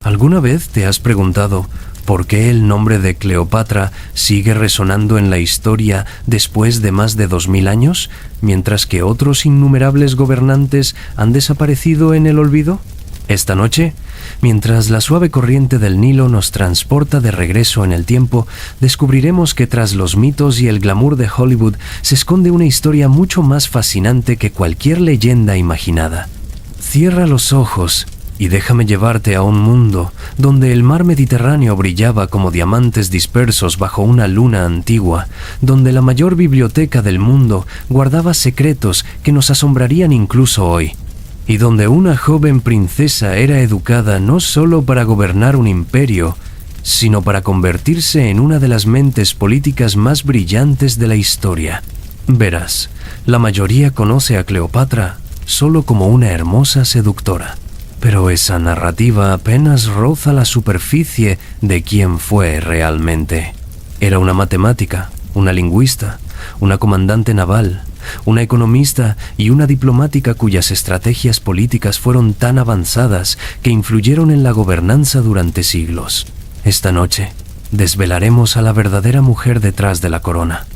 ¿Alguna vez te has preguntado por qué el nombre de Cleopatra sigue resonando en la historia después de más de 2000 años, mientras que otros innumerables gobernantes han desaparecido en el olvido? Esta noche, mientras la suave corriente del Nilo nos transporta de regreso en el tiempo, descubriremos que tras los mitos y el glamour de Hollywood se esconde una historia mucho más fascinante que cualquier leyenda imaginada. Cierra los ojos y déjame llevarte a un mundo donde el mar Mediterráneo brillaba como diamantes dispersos bajo una luna antigua, donde la mayor biblioteca del mundo guardaba secretos que nos asombrarían incluso hoy, y donde una joven princesa era educada no solo para gobernar un imperio, sino para convertirse en una de las mentes políticas más brillantes de la historia. Verás, la mayoría conoce a Cleopatra solo como una hermosa seductora. Pero esa narrativa apenas roza la superficie de quién fue realmente. Era una matemática, una lingüista, una comandante naval, una economista y una diplomática cuyas estrategias políticas fueron tan avanzadas que influyeron en la gobernanza durante siglos. Esta noche, desvelaremos a la verdadera mujer detrás de la corona.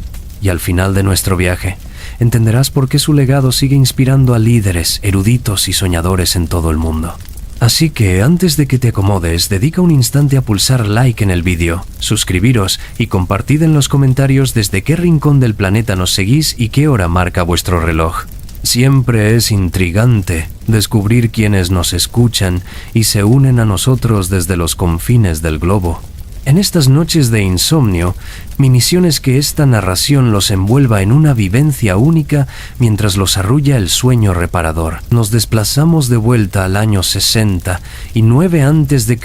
Y al final de nuestro viaje, entenderás por qué su legado sigue inspirando a líderes, eruditos y soñadores en todo el mundo. Así que antes de que te acomodes, dedica un instante a pulsar like en el vídeo, suscribiros y compartid en los comentarios desde qué rincón del planeta nos seguís y qué hora marca vuestro reloj. Siempre es intrigante descubrir quiénes nos escuchan y se unen a nosotros desde los confines del globo. En estas noches de insomnio, mi misión es que esta narración los envuelva en una vivencia única mientras los arrulla el sueño reparador. Nos desplazamos de vuelta al año 69 a.C.,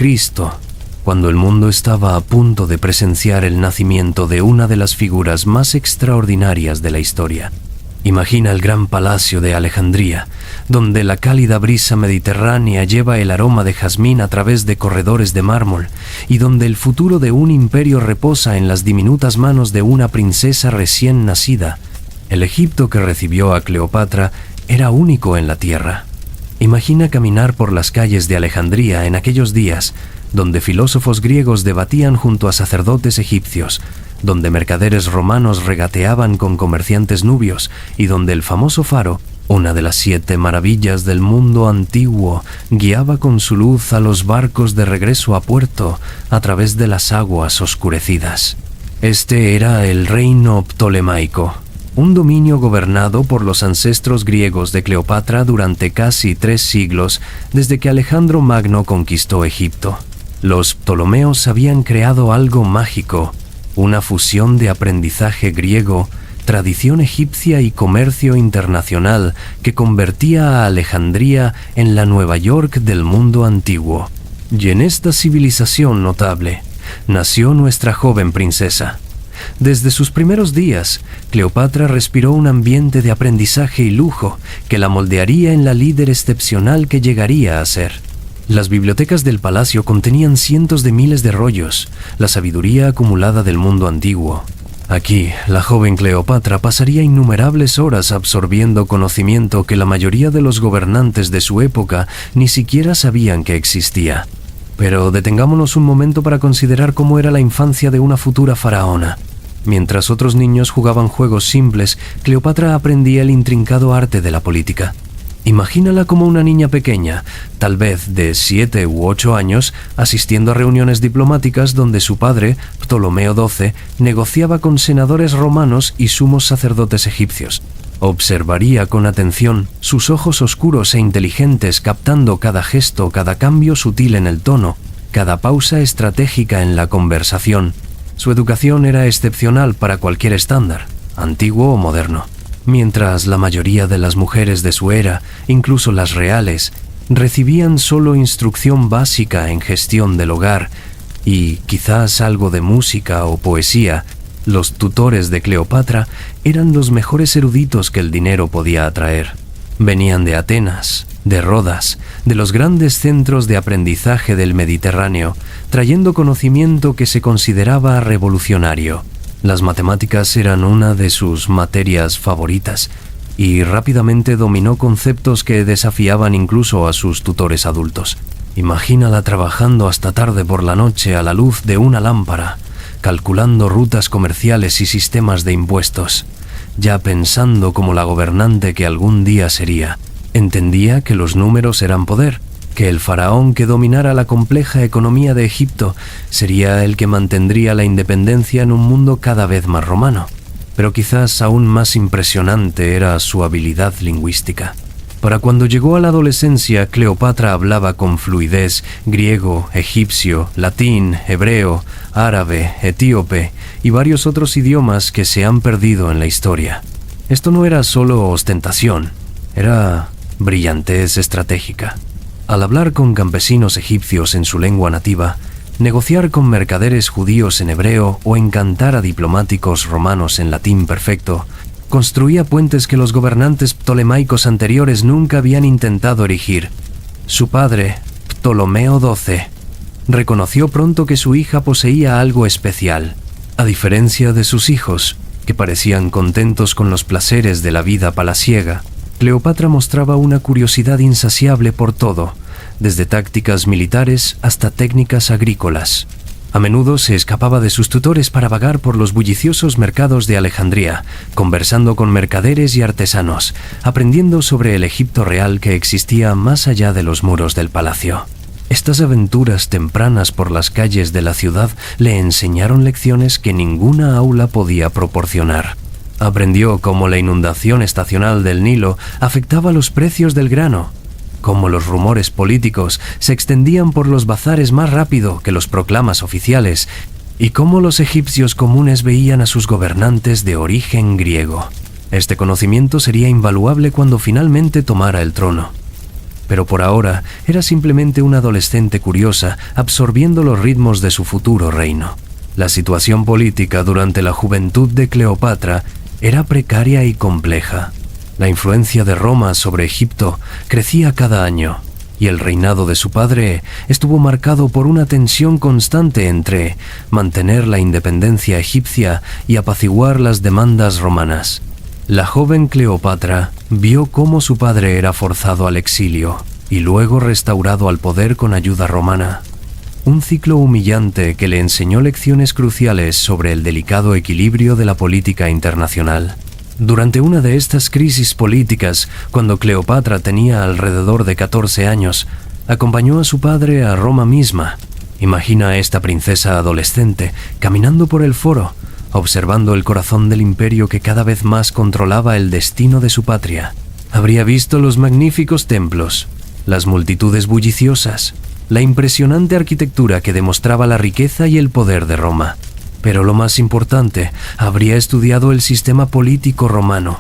cuando el mundo estaba a punto de presenciar el nacimiento de una de las figuras más extraordinarias de la historia. Imagina el gran palacio de Alejandría, donde la cálida brisa mediterránea lleva el aroma de jazmín a través de corredores de mármol, y donde el futuro de un imperio reposa en las diminutas manos de una princesa recién nacida. El Egipto que recibió a Cleopatra era único en la tierra. Imagina caminar por las calles de Alejandría en aquellos días, donde filósofos griegos debatían junto a sacerdotes egipcios, donde mercaderes romanos regateaban con comerciantes nubios y donde el famoso faro, una de las 7 maravillas del mundo antiguo, guiaba con su luz a los barcos de regreso a puerto a través de las aguas oscurecidas. Este era el reino ptolemaico, un dominio gobernado por los ancestros griegos de Cleopatra durante casi 3 siglos desde que Alejandro Magno conquistó Egipto. Los ptolomeos habían creado algo mágico, una fusión de aprendizaje griego, tradición egipcia y comercio internacional que convertía a Alejandría en la Nueva York del mundo antiguo. Y en esta civilización notable nació nuestra joven princesa. Desde sus primeros días, Cleopatra respiró un ambiente de aprendizaje y lujo que la moldearía en la líder excepcional que llegaría a ser. Las bibliotecas del palacio contenían cientos de miles de rollos, la sabiduría acumulada del mundo antiguo. Aquí, la joven Cleopatra pasaría innumerables horas absorbiendo conocimiento que la mayoría de los gobernantes de su época ni siquiera sabían que existía. Pero detengámonos un momento para considerar cómo era la infancia de una futura faraona. Mientras otros niños jugaban juegos simples, Cleopatra aprendía el intrincado arte de la política. Imagínala como una niña pequeña, tal vez de 7 u 8 años, asistiendo a reuniones diplomáticas donde su padre, Ptolomeo XII, negociaba con senadores romanos y sumos sacerdotes egipcios. Observaría con atención sus ojos oscuros e inteligentes captando cada gesto, cada cambio sutil en el tono, cada pausa estratégica en la conversación. Su educación era excepcional para cualquier estándar, antiguo o moderno. Mientras la mayoría de las mujeres de su era, incluso las reales, recibían solo instrucción básica en gestión del hogar y quizás algo de música o poesía, los tutores de Cleopatra eran los mejores eruditos que el dinero podía atraer. Venían de Atenas, de Rodas, de los grandes centros de aprendizaje del Mediterráneo, trayendo conocimiento que se consideraba revolucionario. Las matemáticas eran una de sus materias favoritas y rápidamente dominó conceptos que desafiaban incluso a sus tutores adultos. Imagínala trabajando hasta tarde por la noche a la luz de una lámpara, calculando rutas comerciales y sistemas de impuestos, ya pensando como la gobernante que algún día sería. Entendía que los números eran poder, que el faraón que dominara la compleja economía de Egipto sería el que mantendría la independencia en un mundo cada vez más romano. Pero quizás aún más impresionante era su habilidad lingüística. Para cuando llegó a la adolescencia, Cleopatra hablaba con fluidez griego, egipcio, latín, hebreo, árabe, etíope y varios otros idiomas que se han perdido en la historia. Esto no era solo ostentación, era brillantez estratégica. Al hablar con campesinos egipcios en su lengua nativa, negociar con mercaderes judíos en hebreo o encantar a diplomáticos romanos en latín perfecto, construía puentes que los gobernantes ptolemaicos anteriores nunca habían intentado erigir. Su padre, Ptolomeo XII, reconoció pronto que su hija poseía algo especial. A diferencia de sus hijos, que parecían contentos con los placeres de la vida palaciega, Cleopatra mostraba una curiosidad insaciable por todo, desde tácticas militares hasta técnicas agrícolas. A menudo se escapaba de sus tutores para vagar por los bulliciosos mercados de Alejandría, conversando con mercaderes y artesanos, aprendiendo sobre el Egipto real que existía más allá de los muros del palacio. Estas aventuras tempranas por las calles de la ciudad le enseñaron lecciones que ninguna aula podía proporcionar. Aprendió cómo la inundación estacional del Nilo afectaba los precios del grano, cómo los rumores políticos se extendían por los bazares más rápido que los proclamas oficiales y cómo los egipcios comunes veían a sus gobernantes de origen griego. Este conocimiento sería invaluable cuando finalmente tomara el trono. Pero por ahora era simplemente una adolescente curiosa absorbiendo los ritmos de su futuro reino. La situación política durante la juventud de Cleopatra era precaria y compleja. La influencia de Roma sobre Egipto crecía cada año, y el reinado de su padre estuvo marcado por una tensión constante entre mantener la independencia egipcia y apaciguar las demandas romanas. La joven Cleopatra vio cómo su padre era forzado al exilio y luego restaurado al poder con ayuda romana. Un ciclo humillante que le enseñó lecciones cruciales sobre el delicado equilibrio de la política internacional. Durante una de estas crisis políticas, cuando Cleopatra tenía alrededor de 14 años, acompañó a su padre a Roma misma. Imagina a esta princesa adolescente caminando por el foro, observando el corazón del imperio que cada vez más controlaba el destino de su patria. Habría visto los magníficos templos, las multitudes bulliciosas, la impresionante arquitectura que demostraba la riqueza y el poder de Roma. Pero lo más importante, habría estudiado el sistema político romano,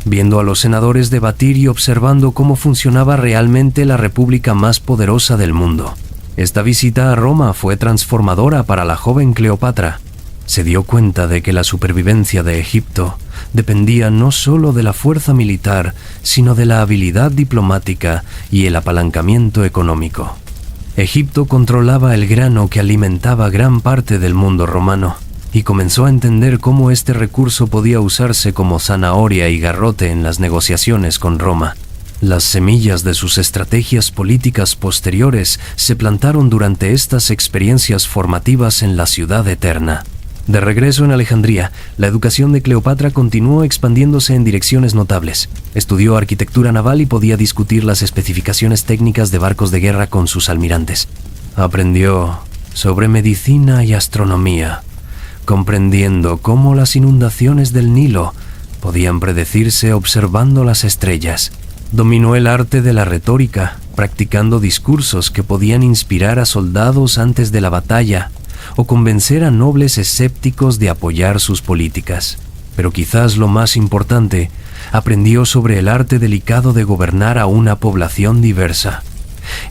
viendo a los senadores debatir y observando cómo funcionaba realmente la república más poderosa del mundo. Esta visita a Roma fue transformadora para la joven Cleopatra. Se dio cuenta de que la supervivencia de Egipto dependía no solo de la fuerza militar, sino de la habilidad diplomática y el apalancamiento económico. Egipto controlaba el grano que alimentaba gran parte del mundo romano, y comenzó a entender cómo este recurso podía usarse como zanahoria y garrote en las negociaciones con Roma. Las semillas de sus estrategias políticas posteriores se plantaron durante estas experiencias formativas en la ciudad eterna. De regreso en Alejandría, la educación de Cleopatra continuó expandiéndose en direcciones notables. Estudió arquitectura naval y podía discutir las especificaciones técnicas de barcos de guerra con sus almirantes. Aprendió sobre medicina y astronomía, comprendiendo cómo las inundaciones del Nilo podían predecirse observando las estrellas. Dominó el arte de la retórica, practicando discursos que podían inspirar a soldados antes de la batalla o convencer a nobles escépticos de apoyar sus políticas. Pero quizás lo más importante, aprendió sobre el arte delicado de gobernar a una población diversa.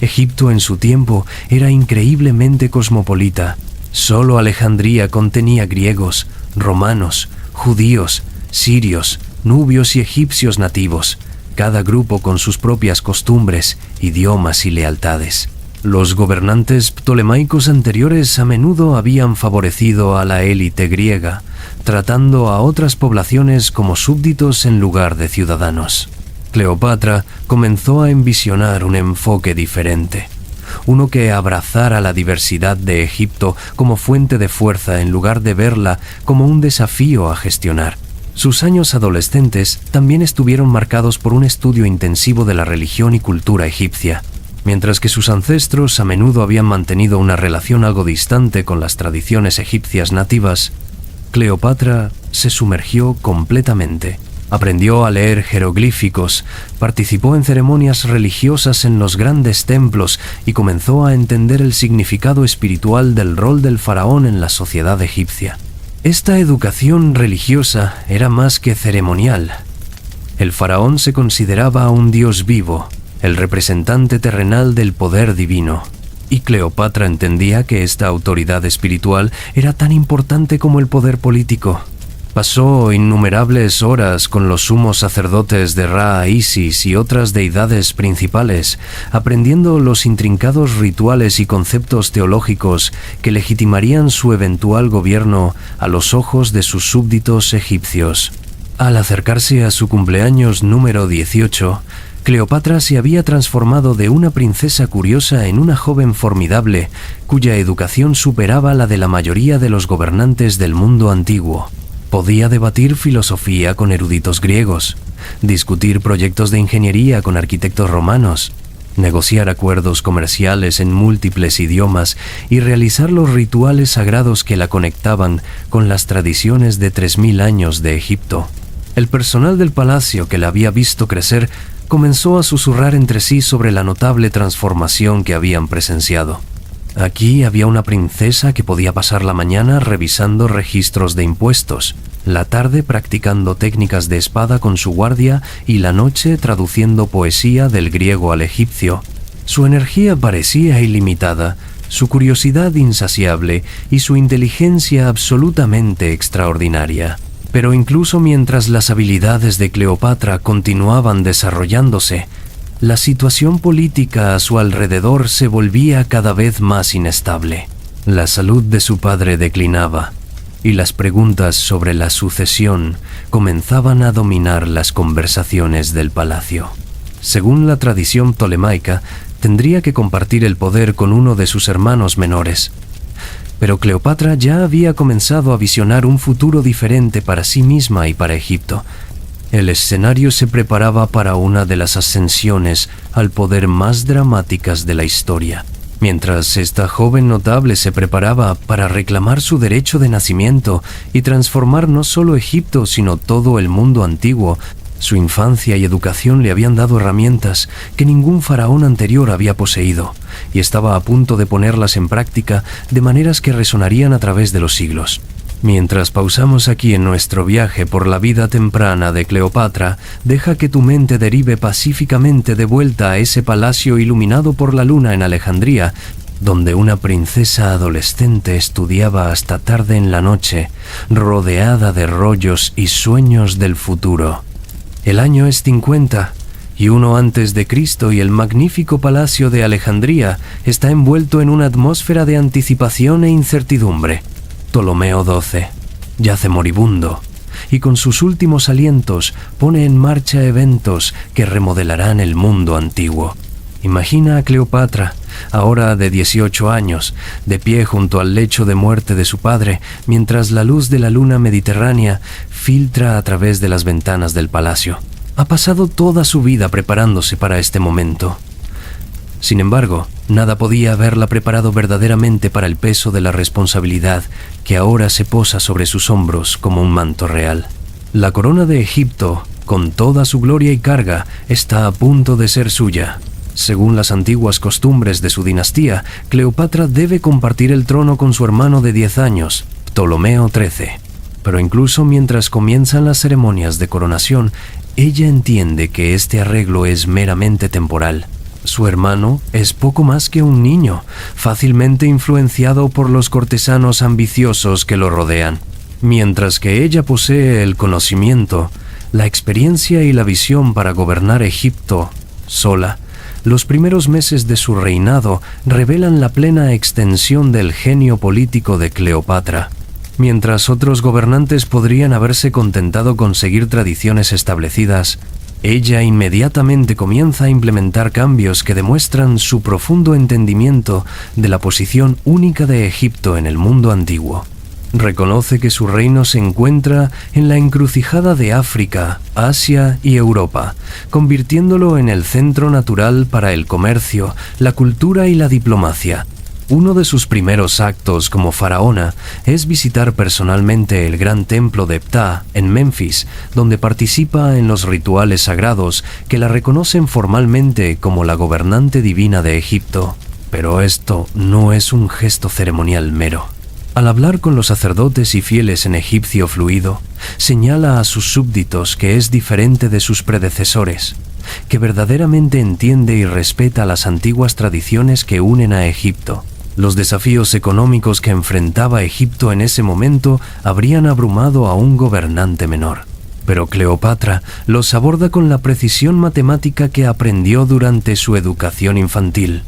Egipto en su tiempo era increíblemente cosmopolita. Solo Alejandría contenía griegos, romanos, judíos, sirios, nubios y egipcios nativos, cada grupo con sus propias costumbres, idiomas y lealtades. Los gobernantes ptolemaicos anteriores a menudo habían favorecido a la élite griega, tratando a otras poblaciones como súbditos en lugar de ciudadanos. Cleopatra comenzó a envisionar un enfoque diferente, uno que abrazara la diversidad de Egipto como fuente de fuerza en lugar de verla como un desafío a gestionar. Sus años adolescentes también estuvieron marcados por un estudio intensivo de la religión y cultura egipcia. Mientras que sus ancestros a menudo habían mantenido una relación algo distante con las tradiciones egipcias nativas, Cleopatra se sumergió completamente. Aprendió a leer jeroglíficos, participó en ceremonias religiosas en los grandes templos y comenzó a entender el significado espiritual del rol del faraón en la sociedad egipcia. Esta educación religiosa era más que ceremonial. El faraón se consideraba un dios vivo, el representante terrenal del poder divino, y Cleopatra entendía que esta autoridad espiritual era tan importante como el poder político. Pasó innumerables horas con los sumos sacerdotes de Ra, Isis y otras deidades principales, aprendiendo los intrincados rituales y conceptos teológicos que legitimarían su eventual gobierno a los ojos de sus súbditos egipcios. Al acercarse a su cumpleaños número 18, Cleopatra se había transformado de una princesa curiosa en una joven formidable, cuya educación superaba la de la mayoría de los gobernantes del mundo antiguo. Podía debatir filosofía con eruditos griegos, discutir proyectos de ingeniería con arquitectos romanos, negociar acuerdos comerciales en múltiples idiomas y realizar los rituales sagrados que la conectaban con las tradiciones de 3000 años de Egipto. El personal del palacio que la había visto crecer comenzó a susurrar entre sí sobre la notable transformación que habían presenciado. Aquí había una princesa que podía pasar la mañana revisando registros de impuestos, la tarde practicando técnicas de espada con su guardia y la noche traduciendo poesía del griego al egipcio. Su energía parecía ilimitada, su curiosidad insaciable y su inteligencia absolutamente extraordinaria. Pero incluso mientras las habilidades de Cleopatra continuaban desarrollándose, la situación política a su alrededor se volvía cada vez más inestable. La salud de su padre declinaba, y las preguntas sobre la sucesión comenzaban a dominar las conversaciones del palacio. Según la tradición ptolemaica, tendría que compartir el poder con uno de sus hermanos menores. Pero Cleopatra ya había comenzado a visionar un futuro diferente para sí misma y para Egipto. El escenario se preparaba para una de las ascensiones al poder más dramáticas de la historia. Mientras esta joven notable se preparaba para reclamar su derecho de nacimiento y transformar no solo Egipto, sino todo el mundo antiguo, su infancia y educación le habían dado herramientas que ningún faraón anterior había poseído, y estaba a punto de ponerlas en práctica de maneras que resonarían a través de los siglos. Mientras pausamos aquí en nuestro viaje por la vida temprana de Cleopatra, deja que tu mente derive pacíficamente de vuelta a ese palacio iluminado por la luna en Alejandría, donde una princesa adolescente estudiaba hasta tarde en la noche, rodeada de rollos y sueños del futuro. El año es 50 y 1 antes de Cristo y el magnífico palacio de Alejandría está envuelto en una atmósfera de anticipación e incertidumbre. Ptolomeo XII yace moribundo y con sus últimos alientos pone en marcha eventos que remodelarán el mundo antiguo. Imagina a Cleopatra, ahora de 18 años, de pie junto al lecho de muerte de su padre, mientras la luz de la luna mediterránea filtra a través de las ventanas del palacio. Ha pasado toda su vida preparándose para este momento. Sin embargo, nada podía haberla preparado verdaderamente para el peso de la responsabilidad que ahora se posa sobre sus hombros como un manto real. La corona de Egipto, con toda su gloria y carga, está a punto de ser suya. Según las antiguas costumbres de su dinastía, Cleopatra debe compartir el trono con su hermano de 10 años, Ptolomeo XIII. Pero incluso mientras comienzan las ceremonias de coronación, ella entiende que este arreglo es meramente temporal. Su hermano es poco más que un niño, fácilmente influenciado por los cortesanos ambiciosos que lo rodean. Mientras que ella posee el conocimiento, la experiencia y la visión para gobernar Egipto sola, los primeros meses de su reinado revelan la plena extensión del genio político de Cleopatra. Mientras otros gobernantes podrían haberse contentado con seguir tradiciones establecidas, Ella inmediatamente comienza a implementar cambios que demuestran su profundo entendimiento de la posición única de Egipto en el mundo antiguo. Reconoce que su reino se encuentra en la encrucijada de África, Asia y Europa, convirtiéndolo en el centro natural para el comercio, la cultura y la diplomacia. Uno de sus primeros actos como faraona es visitar personalmente el gran templo de Ptah en Memphis, donde participa en los rituales sagrados que la reconocen formalmente como la gobernante divina de Egipto. Pero esto no es un gesto ceremonial mero. Al hablar con los sacerdotes y fieles en egipcio fluido, señala a sus súbditos que es diferente de sus predecesores, que verdaderamente entiende y respeta las antiguas tradiciones que unen a Egipto. Los desafíos económicos que enfrentaba Egipto en ese momento habrían abrumado a un gobernante menor. Pero Cleopatra los aborda con la precisión matemática que aprendió durante su educación infantil.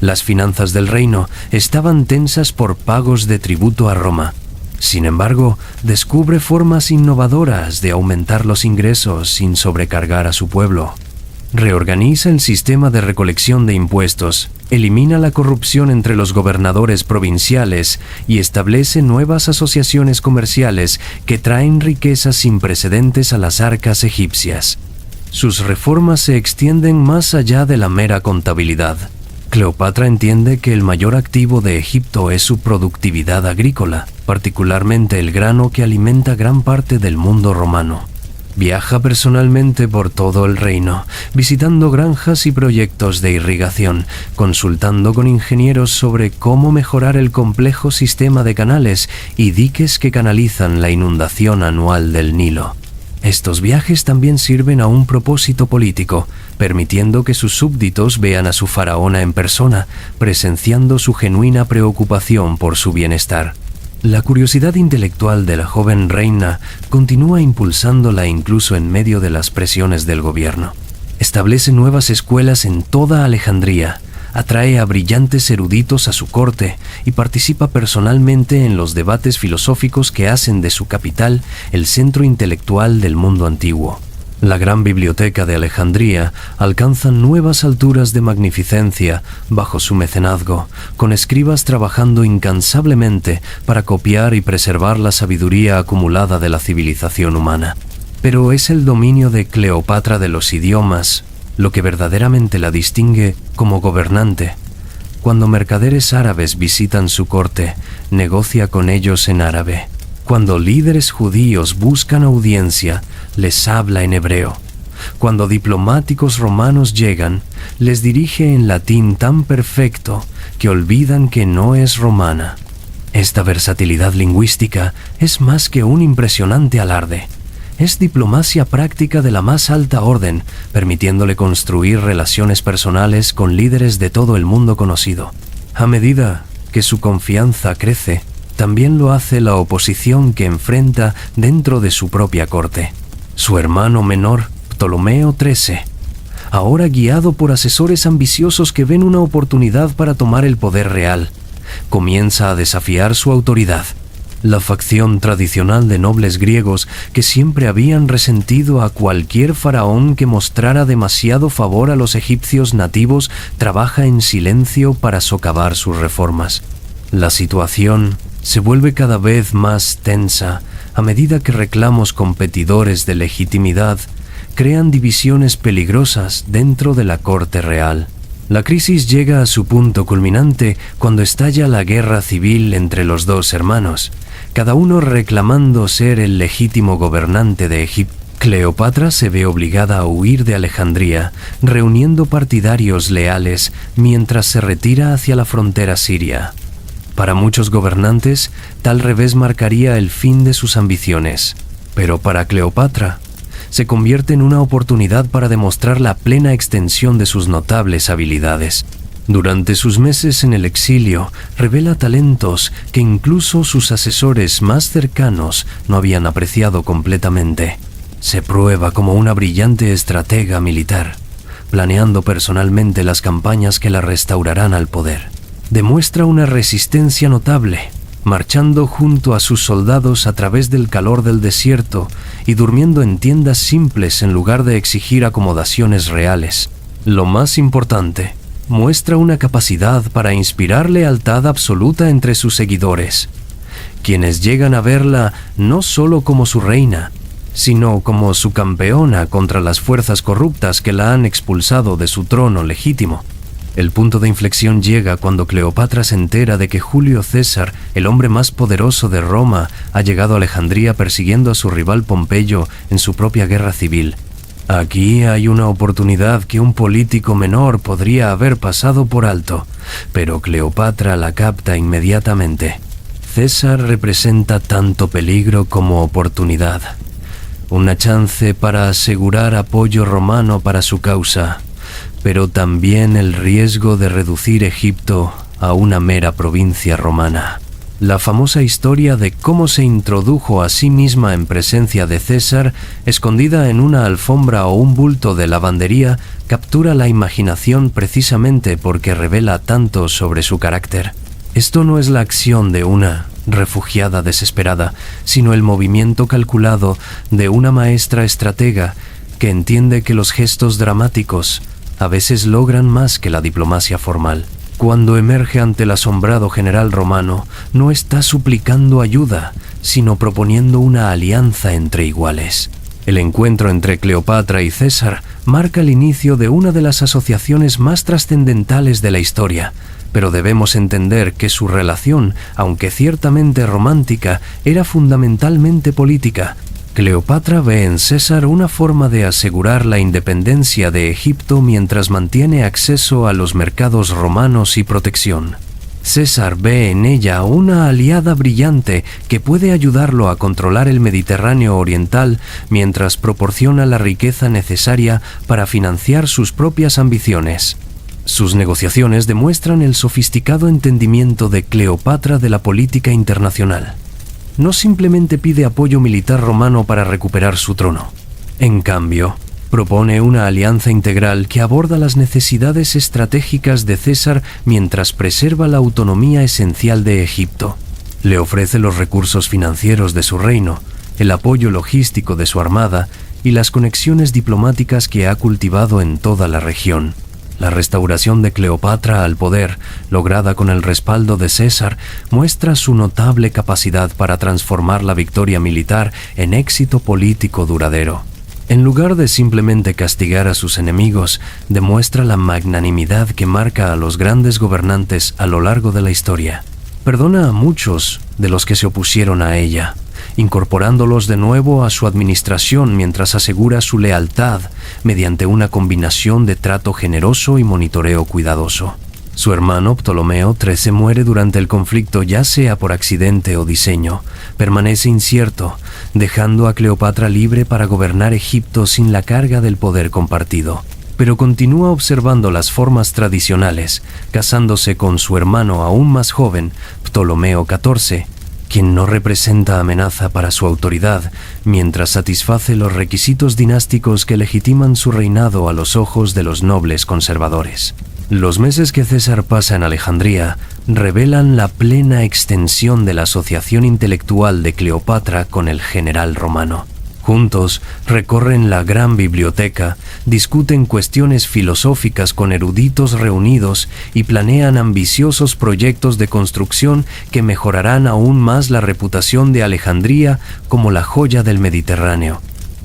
Las finanzas del reino estaban tensas por pagos de tributo a Roma. Sin embargo, descubre formas innovadoras de aumentar los ingresos sin sobrecargar a su pueblo. Reorganiza el sistema de recolección de impuestos, elimina la corrupción entre los gobernadores provinciales y establece nuevas asociaciones comerciales que traen riquezas sin precedentes a las arcas egipcias. Sus reformas se extienden más allá de la mera contabilidad. Cleopatra entiende que el mayor activo de Egipto es su productividad agrícola, particularmente el grano que alimenta gran parte del mundo romano. Viaja personalmente por todo el reino, visitando granjas y proyectos de irrigación, consultando con ingenieros sobre cómo mejorar el complejo sistema de canales y diques que canalizan la inundación anual del Nilo. Estos viajes también sirven a un propósito político, permitiendo que sus súbditos vean a su faraona en persona, presenciando su genuina preocupación por su bienestar. La curiosidad intelectual de la joven reina continúa impulsándola incluso en medio de las presiones del gobierno. Establece nuevas escuelas en toda Alejandría, atrae a brillantes eruditos a su corte y participa personalmente en los debates filosóficos que hacen de su capital el centro intelectual del mundo antiguo. La gran biblioteca de Alejandría alcanza nuevas alturas de magnificencia bajo su mecenazgo, con escribas trabajando incansablemente para copiar y preservar la sabiduría acumulada de la civilización humana. Pero es el dominio de Cleopatra de los idiomas lo que verdaderamente la distingue como gobernante. Cuando mercaderes árabes visitan su corte, negocia con ellos en árabe. Cuando líderes judíos buscan audiencia, les habla en hebreo. Cuando diplomáticos romanos llegan, les dirige en latín tan perfecto que olvidan que no es romana. Esta versatilidad lingüística es más que un impresionante alarde. Es diplomacia práctica de la más alta orden, permitiéndole construir relaciones personales con líderes de todo el mundo conocido. A medida que su confianza crece, también lo hace la oposición que enfrenta dentro de su propia corte. Su hermano menor, Ptolomeo XIII, ahora guiado por asesores ambiciosos que ven una oportunidad para tomar el poder real, comienza a desafiar su autoridad. La facción tradicional de nobles griegos que siempre habían resentido a cualquier faraón que mostrara demasiado favor a los egipcios nativos trabaja en silencio para socavar sus reformas. La situación se vuelve cada vez más tensa a medida que reclamos competidores de legitimidad crean divisiones peligrosas dentro de la corte real. La crisis llega a su punto culminante cuando estalla la guerra civil entre los dos hermanos, cada uno reclamando ser el legítimo gobernante de Egipto. Cleopatra se ve obligada a huir de Alejandría, reuniendo partidarios leales mientras se retira hacia la frontera siria. Para muchos gobernantes, tal revés marcaría el fin de sus ambiciones, pero para Cleopatra, se convierte en una oportunidad para demostrar la plena extensión de sus notables habilidades. Durante sus meses en el exilio, revela talentos que incluso sus asesores más cercanos no habían apreciado completamente. Se prueba como una brillante estratega militar, planeando personalmente las campañas que la restaurarán al poder. Demuestra una resistencia notable, marchando junto a sus soldados a través del calor del desierto y durmiendo en tiendas simples en lugar de exigir acomodaciones reales. Lo más importante, muestra una capacidad para inspirar lealtad absoluta entre sus seguidores, quienes llegan a verla no solo como su reina, sino como su campeona contra las fuerzas corruptas que la han expulsado de su trono legítimo. El punto de inflexión llega cuando Cleopatra se entera de que Julio César, el hombre más poderoso de Roma, ha llegado a Alejandría persiguiendo a su rival Pompeyo en su propia guerra civil. Aquí hay una oportunidad que un político menor podría haber pasado por alto, pero Cleopatra la capta inmediatamente. César representa tanto peligro como oportunidad. Una chance para asegurar apoyo romano para su causa, pero también el riesgo de reducir Egipto a una mera provincia romana. La famosa historia de cómo se introdujo a sí misma en presencia de César, escondida en una alfombra o un bulto de lavandería, captura la imaginación precisamente porque revela tanto sobre su carácter. Esto no es la acción de una refugiada desesperada, sino el movimiento calculado de una maestra estratega que entiende que los gestos dramáticos a veces logran más que la diplomacia formal. Cuando emerge ante el asombrado general romano, no está suplicando ayuda, sino proponiendo una alianza entre iguales. El encuentro entre Cleopatra y César marca el inicio de una de las asociaciones más trascendentales de la historia, pero debemos entender que su relación, aunque ciertamente romántica, era fundamentalmente política. Cleopatra ve en César una forma de asegurar la independencia de Egipto mientras mantiene acceso a los mercados romanos y protección. César ve en ella una aliada brillante que puede ayudarlo a controlar el Mediterráneo oriental mientras proporciona la riqueza necesaria para financiar sus propias ambiciones. Sus negociaciones demuestran el sofisticado entendimiento de Cleopatra de la política internacional. No simplemente pide apoyo militar romano para recuperar su trono. En cambio, propone una alianza integral que aborda las necesidades estratégicas de César mientras preserva la autonomía esencial de Egipto. Le ofrece los recursos financieros de su reino, el apoyo logístico de su armada y las conexiones diplomáticas que ha cultivado en toda la región. La restauración de Cleopatra al poder, lograda con el respaldo de César, muestra su notable capacidad para transformar la victoria militar en éxito político duradero. En lugar de simplemente castigar a sus enemigos, demuestra la magnanimidad que marca a los grandes gobernantes a lo largo de la historia. Perdona a muchos de los que se opusieron a ella, incorporándolos de nuevo a su administración mientras asegura su lealtad mediante una combinación de trato generoso y monitoreo cuidadoso. Su hermano Ptolomeo XIII muere durante el conflicto, ya sea por accidente o diseño. Permanece incierto, dejando a Cleopatra libre para gobernar Egipto sin la carga del poder compartido. Pero continúa observando las formas tradicionales, casándose con su hermano aún más joven, Ptolomeo XIV, quien no representa amenaza para su autoridad, mientras satisface los requisitos dinásticos que legitiman su reinado a los ojos de los nobles conservadores. Los meses que César pasa en Alejandría revelan la plena extensión de la asociación intelectual de Cleopatra con el general romano. Juntos recorren la gran biblioteca, discuten cuestiones filosóficas con eruditos reunidos y planean ambiciosos proyectos de construcción que mejorarán aún más la reputación de Alejandría como la joya del Mediterráneo.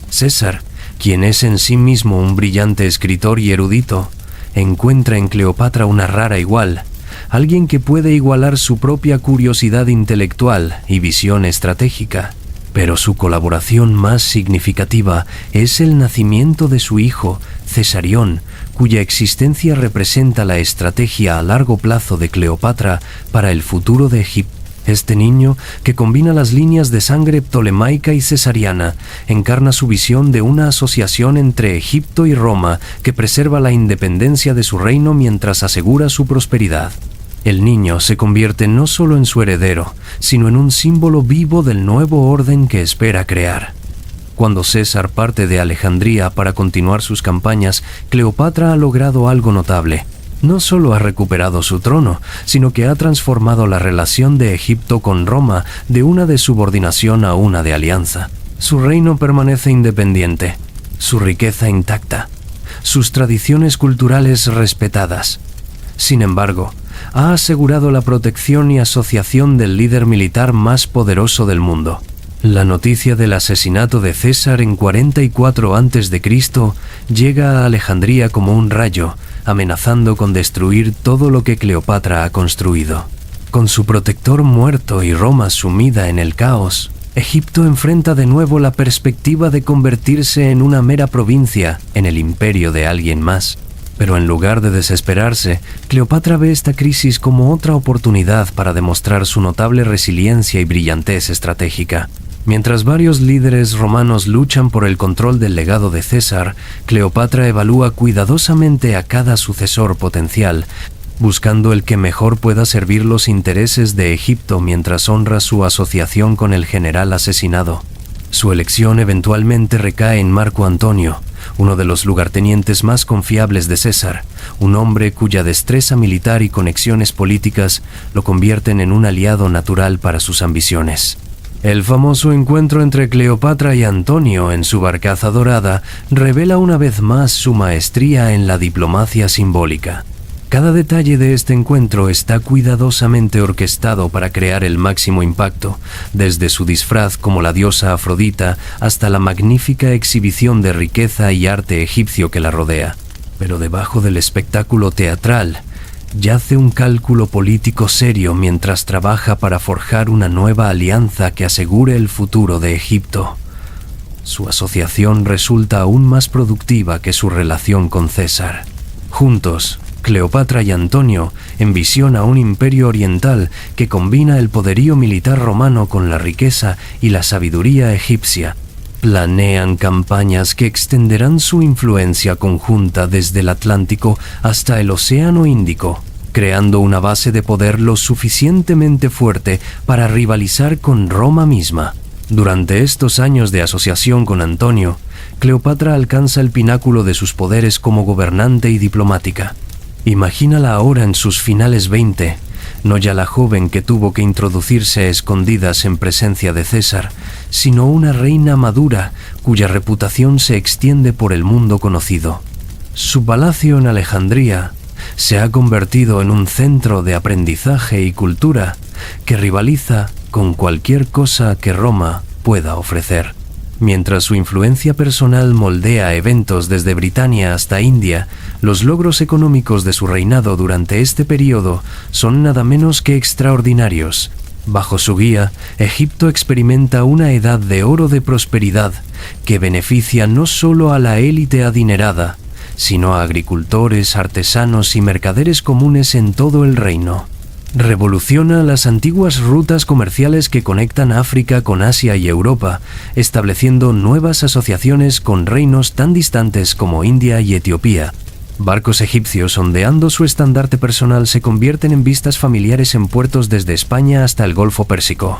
César, quien es en sí mismo un brillante escritor y erudito, encuentra en Cleopatra una rara igual, alguien que puede igualar su propia curiosidad intelectual y visión estratégica. Pero su colaboración más significativa es el nacimiento de su hijo, Cesarión, cuya existencia representa la estrategia a largo plazo de Cleopatra para el futuro de Egipto. Este niño, que combina las líneas de sangre ptolemaica y cesariana, encarna su visión de una asociación entre Egipto y Roma que preserva la independencia de su reino mientras asegura su prosperidad. El niño se convierte no solo en su heredero, sino en un símbolo vivo del nuevo orden que espera crear. Cuando César parte de Alejandría para continuar sus campañas, Cleopatra ha logrado algo notable. no solo ha recuperado su trono, sino que ha transformado la relación de Egipto con Roma de una de subordinación a una de alianza. Su reino permanece independiente, su riqueza intacta, sus tradiciones culturales respetadas. Sin embargo, ha asegurado la protección y asociación del líder militar más poderoso del mundo. La noticia del asesinato de César en 44 a.C. llega a Alejandría como un rayo, amenazando con destruir todo lo que Cleopatra ha construido. Con su protector muerto y Roma sumida en el caos, Egipto enfrenta de nuevo la perspectiva de convertirse en una mera provincia en el imperio de alguien más. Pero en lugar de desesperarse, Cleopatra ve esta crisis como otra oportunidad para demostrar su notable resiliencia y brillantez estratégica. Mientras varios líderes romanos luchan por el control del legado de César, Cleopatra evalúa cuidadosamente a cada sucesor potencial, buscando el que mejor pueda servir los intereses de Egipto mientras honra su asociación con el general asesinado. Su elección eventualmente recae en Marco Antonio, uno de los lugartenientes más confiables de César, un hombre cuya destreza militar y conexiones políticas lo convierten en un aliado natural para sus ambiciones. El famoso encuentro entre Cleopatra y Antonio en su barcaza dorada revela una vez más su maestría en la diplomacia simbólica. Cada detalle de este encuentro está cuidadosamente orquestado para crear el máximo impacto, desde su disfraz como la diosa Afrodita hasta la magnífica exhibición de riqueza y arte egipcio que la rodea. Pero debajo del espectáculo teatral, yace un cálculo político serio mientras trabaja para forjar una nueva alianza que asegure el futuro de Egipto. Su asociación resulta aún más productiva que su relación con César. Juntos, Cleopatra y Antonio envisiona un imperio oriental que combina el poderío militar romano con la riqueza y la sabiduría egipcia. Planean campañas que extenderán su influencia conjunta desde el Atlántico hasta el Océano Índico, creando una base de poder lo suficientemente fuerte para rivalizar con Roma misma. Durante estos años de asociación con Antonio, Cleopatra alcanza el pináculo de sus poderes como gobernante y diplomática. Imagínala ahora en sus finales 20, no ya la joven que tuvo que introducirse a escondidas en presencia de César, sino una reina madura cuya reputación se extiende por el mundo conocido. Su palacio en Alejandría se ha convertido en un centro de aprendizaje y cultura que rivaliza con cualquier cosa que Roma pueda ofrecer. Mientras su influencia personal moldea eventos desde Britania hasta India, los logros económicos de su reinado durante este periodo son nada menos que extraordinarios. Bajo su guía, Egipto experimenta una edad de oro de prosperidad que beneficia no solo a la élite adinerada, sino a agricultores, artesanos y mercaderes comunes en todo el reino. Revoluciona las antiguas rutas comerciales que conectan África con Asia y Europa, estableciendo nuevas asociaciones con reinos tan distantes como India y Etiopía. Barcos egipcios ondeando su estandarte personal se convierten en vistas familiares en puertos desde España hasta el Golfo Pérsico.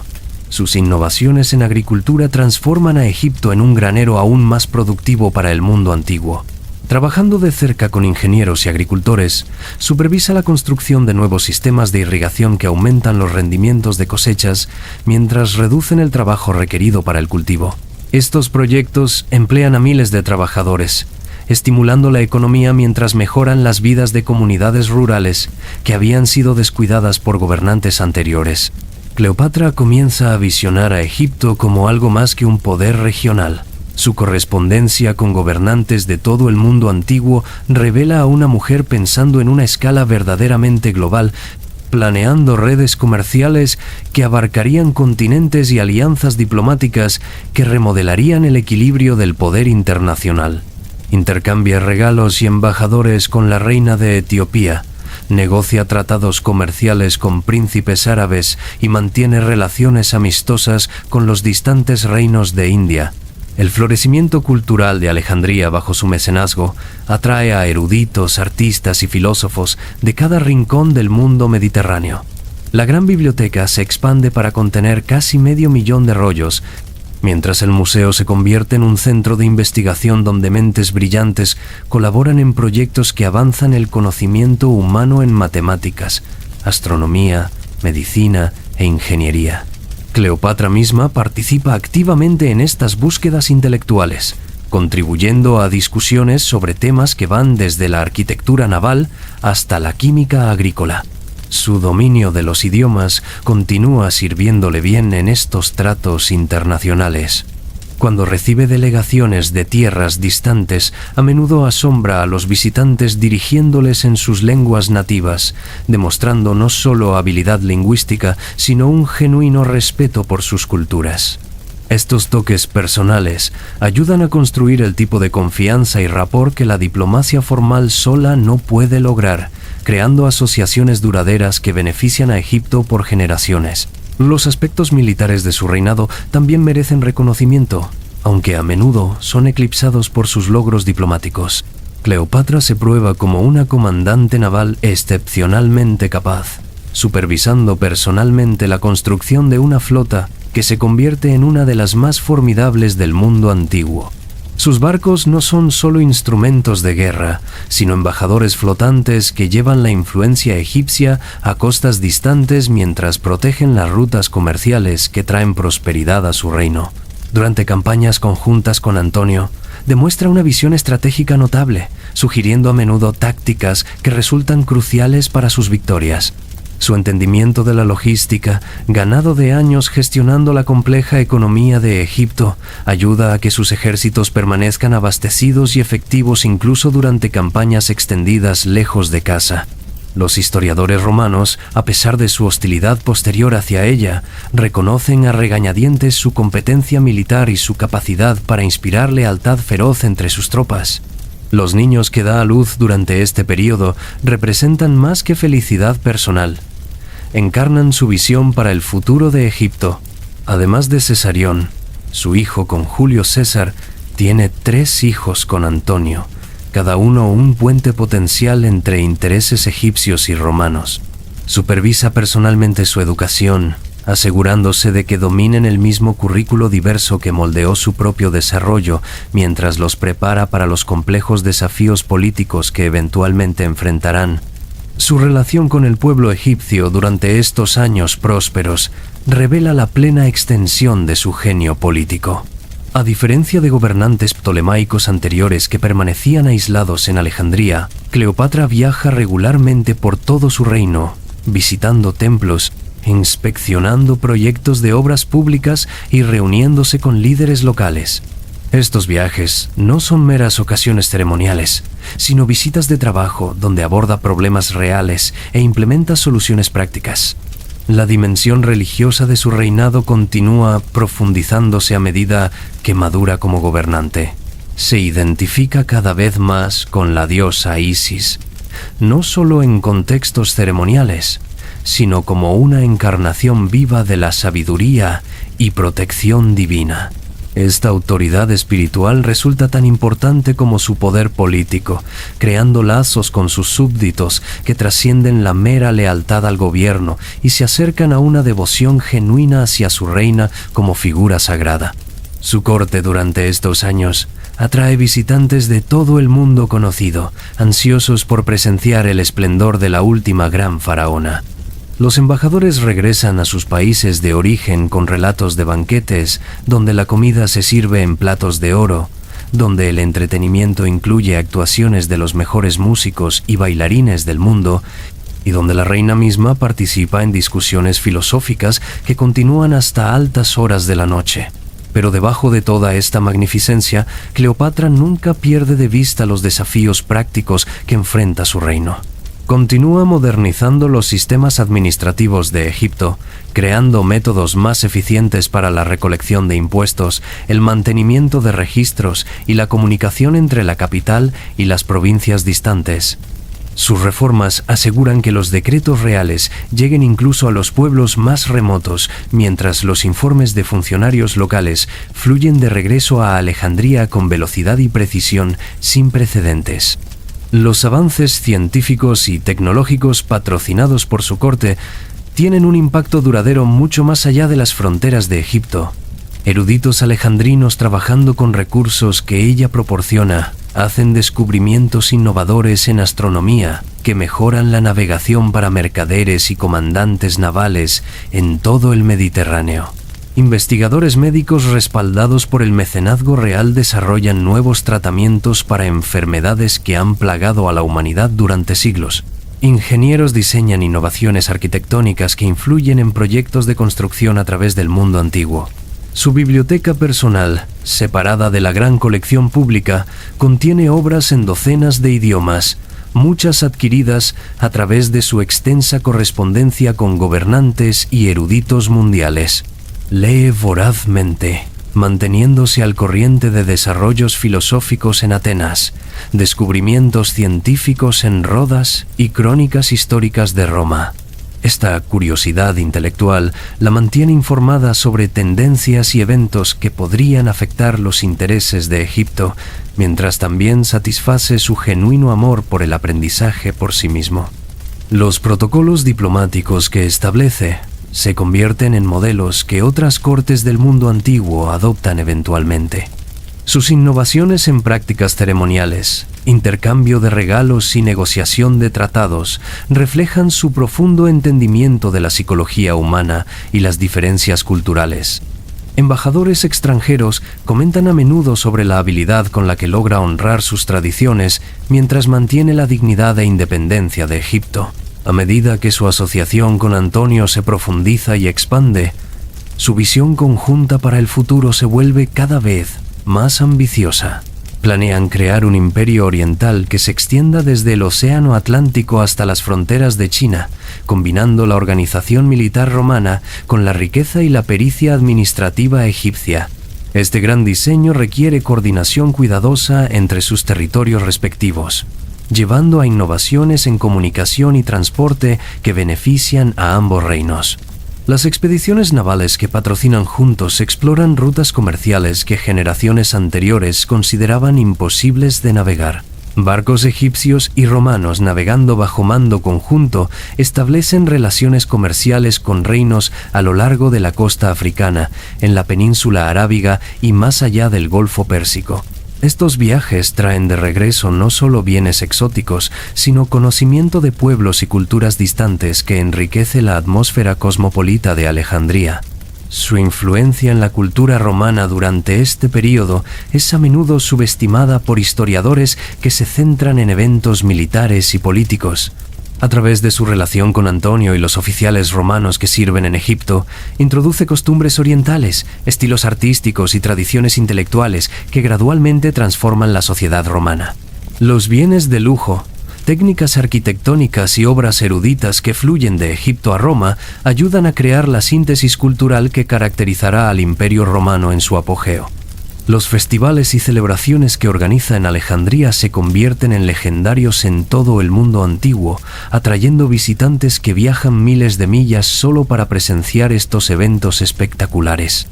Sus innovaciones en agricultura transforman a Egipto en un granero aún más productivo para el mundo antiguo. Trabajando de cerca con ingenieros y agricultores, supervisa la construcción de nuevos sistemas de irrigación que aumentan los rendimientos de cosechas mientras reducen el trabajo requerido para el cultivo. Estos proyectos emplean a miles de trabajadores, estimulando la economía mientras mejoran las vidas de comunidades rurales que habían sido descuidadas por gobernantes anteriores. Cleopatra comienza a visionar a Egipto como algo más que un poder regional. Su correspondencia con gobernantes de todo el mundo antiguo revela a una mujer pensando en una escala verdaderamente global, planeando redes comerciales que abarcarían continentes y alianzas diplomáticas que remodelarían el equilibrio del poder internacional. Intercambia regalos y embajadores con la reina de Etiopía, negocia tratados comerciales con príncipes árabes y mantiene relaciones amistosas con los distantes reinos de India. El florecimiento cultural de Alejandría bajo su mecenazgo atrae a eruditos, artistas y filósofos de cada rincón del mundo mediterráneo. La gran biblioteca se expande para contener casi 500,000 de rollos mientras el museo se convierte en un centro de investigación donde mentes brillantes colaboran en proyectos que avanzan el conocimiento humano en matemáticas, astronomía, medicina e ingeniería. Cleopatra misma participa activamente en estas búsquedas intelectuales, contribuyendo a discusiones sobre temas que van desde la arquitectura naval hasta la química agrícola. Su dominio de los idiomas continúa sirviéndole bien en estos tratos internacionales. Cuando recibe delegaciones de tierras distantes, a menudo asombra a los visitantes dirigiéndoles en sus lenguas nativas, demostrando no solo habilidad lingüística, sino un genuino respeto por sus culturas. Estos toques personales ayudan a construir el tipo de confianza y rapport que la diplomacia formal sola no puede lograr, creando asociaciones duraderas que benefician a Egipto por generaciones. Los aspectos militares de su reinado también merecen reconocimiento, aunque a menudo son eclipsados por sus logros diplomáticos. Cleopatra se prueba como una comandante naval excepcionalmente capaz, supervisando personalmente la construcción de una flota que se convierte en una de las más formidables del mundo antiguo. Sus barcos no son solo instrumentos de guerra, sino embajadores flotantes que llevan la influencia egipcia a costas distantes mientras protegen las rutas comerciales que traen prosperidad a su reino. Durante campañas conjuntas con Antonio, demuestra una visión estratégica notable, sugiriendo a menudo tácticas que resultan cruciales para sus victorias. Su entendimiento de la logística, ganado de años gestionando la compleja economía de Egipto, ayuda a que sus ejércitos permanezcan abastecidos y efectivos incluso durante campañas extendidas lejos de casa. Los historiadores romanos, a pesar de su hostilidad posterior hacia ella, reconocen a regañadientes su competencia militar y su capacidad para inspirar lealtad feroz entre sus tropas. Los niños que da a luz durante este periodo representan más que felicidad personal. Encarnan su visión para el futuro de Egipto. Además de Cesarión, su hijo con Julio César, tiene 3 hijos con Antonio, cada uno un puente potencial entre intereses egipcios y romanos. Supervisa personalmente su educación, asegurándose de que dominen el mismo currículo diverso que moldeó su propio desarrollo, mientras los prepara para los complejos desafíos políticos que eventualmente enfrentarán. Su relación con el pueblo egipcio durante estos años prósperos revela la plena extensión de su genio político. A diferencia de gobernantes ptolemaicos anteriores que permanecían aislados en Alejandría, Cleopatra viaja regularmente por todo su reino, visitando templos, inspeccionando proyectos de obras públicas y reuniéndose con líderes locales. Estos viajes no son meras ocasiones ceremoniales, sino visitas de trabajo donde aborda problemas reales e implementa soluciones prácticas. La dimensión religiosa de su reinado continúa profundizándose a medida que madura como gobernante. Se identifica cada vez más con la diosa Isis, no solo en contextos ceremoniales, sino como una encarnación viva de la sabiduría y protección divina. Esta autoridad espiritual resulta tan importante como su poder político, creando lazos con sus súbditos que trascienden la mera lealtad al gobierno y se acercan a una devoción genuina hacia su reina como figura sagrada. Su corte durante estos años atrae visitantes de todo el mundo conocido, ansiosos por presenciar el esplendor de la última gran faraona. Los embajadores regresan a sus países de origen con relatos de banquetes donde la comida se sirve en platos de oro, donde el entretenimiento incluye actuaciones de los mejores músicos y bailarines del mundo, y donde la reina misma participa en discusiones filosóficas que continúan hasta altas horas de la noche. Pero debajo de toda esta magnificencia, Cleopatra nunca pierde de vista los desafíos prácticos que enfrenta su reino. Continúa modernizando los sistemas administrativos de Egipto, creando métodos más eficientes para la recolección de impuestos, el mantenimiento de registros y la comunicación entre la capital y las provincias distantes. Sus reformas aseguran que los decretos reales lleguen incluso a los pueblos más remotos, mientras los informes de funcionarios locales fluyen de regreso a Alejandría con velocidad y precisión sin precedentes. Los avances científicos y tecnológicos patrocinados por su corte tienen un impacto duradero mucho más allá de las fronteras de Egipto. Eruditos alejandrinos trabajando con recursos que ella proporciona hacen descubrimientos innovadores en astronomía que mejoran la navegación para mercaderes y comandantes navales en todo el Mediterráneo. Investigadores médicos respaldados por el mecenazgo real desarrollan nuevos tratamientos para enfermedades que han plagado a la humanidad durante siglos. Ingenieros diseñan innovaciones arquitectónicas que influyen en proyectos de construcción a través del mundo antiguo. Su biblioteca personal, separada de la gran colección pública, contiene obras en docenas de idiomas, muchas adquiridas a través de su extensa correspondencia con gobernantes y eruditos mundiales. Lee vorazmente, manteniéndose al corriente de desarrollos filosóficos en Atenas, descubrimientos científicos en Rodas y crónicas históricas de Roma. Esta curiosidad intelectual la mantiene informada sobre tendencias y eventos que podrían afectar los intereses de Egipto, mientras también satisface su genuino amor por el aprendizaje por sí mismo. Los protocolos diplomáticos que establece se convierten en modelos que otras cortes del mundo antiguo adoptan eventualmente. Sus innovaciones en prácticas ceremoniales, intercambio de regalos y negociación de tratados reflejan su profundo entendimiento de la psicología humana y las diferencias culturales. Embajadores extranjeros comentan a menudo sobre la habilidad con la que logra honrar sus tradiciones mientras mantiene la dignidad e independencia de Egipto. A medida que su asociación con Antonio se profundiza y expande, su visión conjunta para el futuro se vuelve cada vez más ambiciosa. Planean crear un imperio oriental que se extienda desde el Océano Atlántico hasta las fronteras de China, combinando la organización militar romana con la riqueza y la pericia administrativa egipcia. Este gran diseño requiere coordinación cuidadosa entre sus territorios respectivos, llevando a innovaciones en comunicación y transporte que benefician a ambos reinos. Las expediciones navales que patrocinan juntos exploran rutas comerciales que generaciones anteriores consideraban imposibles de navegar. Barcos egipcios y romanos navegando bajo mando conjunto establecen relaciones comerciales con reinos a lo largo de la costa africana, en la península arábiga y más allá del Golfo Pérsico. Estos viajes traen de regreso no solo bienes exóticos, sino conocimiento de pueblos y culturas distantes que enriquece la atmósfera cosmopolita de Alejandría. Su influencia en la cultura romana durante este período es a menudo subestimada por historiadores que se centran en eventos militares y políticos. A través de su relación con Antonio y los oficiales romanos que sirven en Egipto, introduce costumbres orientales, estilos artísticos y tradiciones intelectuales que gradualmente transforman la sociedad romana. Los bienes de lujo, técnicas arquitectónicas y obras eruditas que fluyen de Egipto a Roma ayudan a crear la síntesis cultural que caracterizará al Imperio Romano en su apogeo. Los festivales y celebraciones que organiza en Alejandría se convierten en legendarios en todo el mundo antiguo, atrayendo visitantes que viajan miles de millas solo para presenciar estos eventos espectaculares.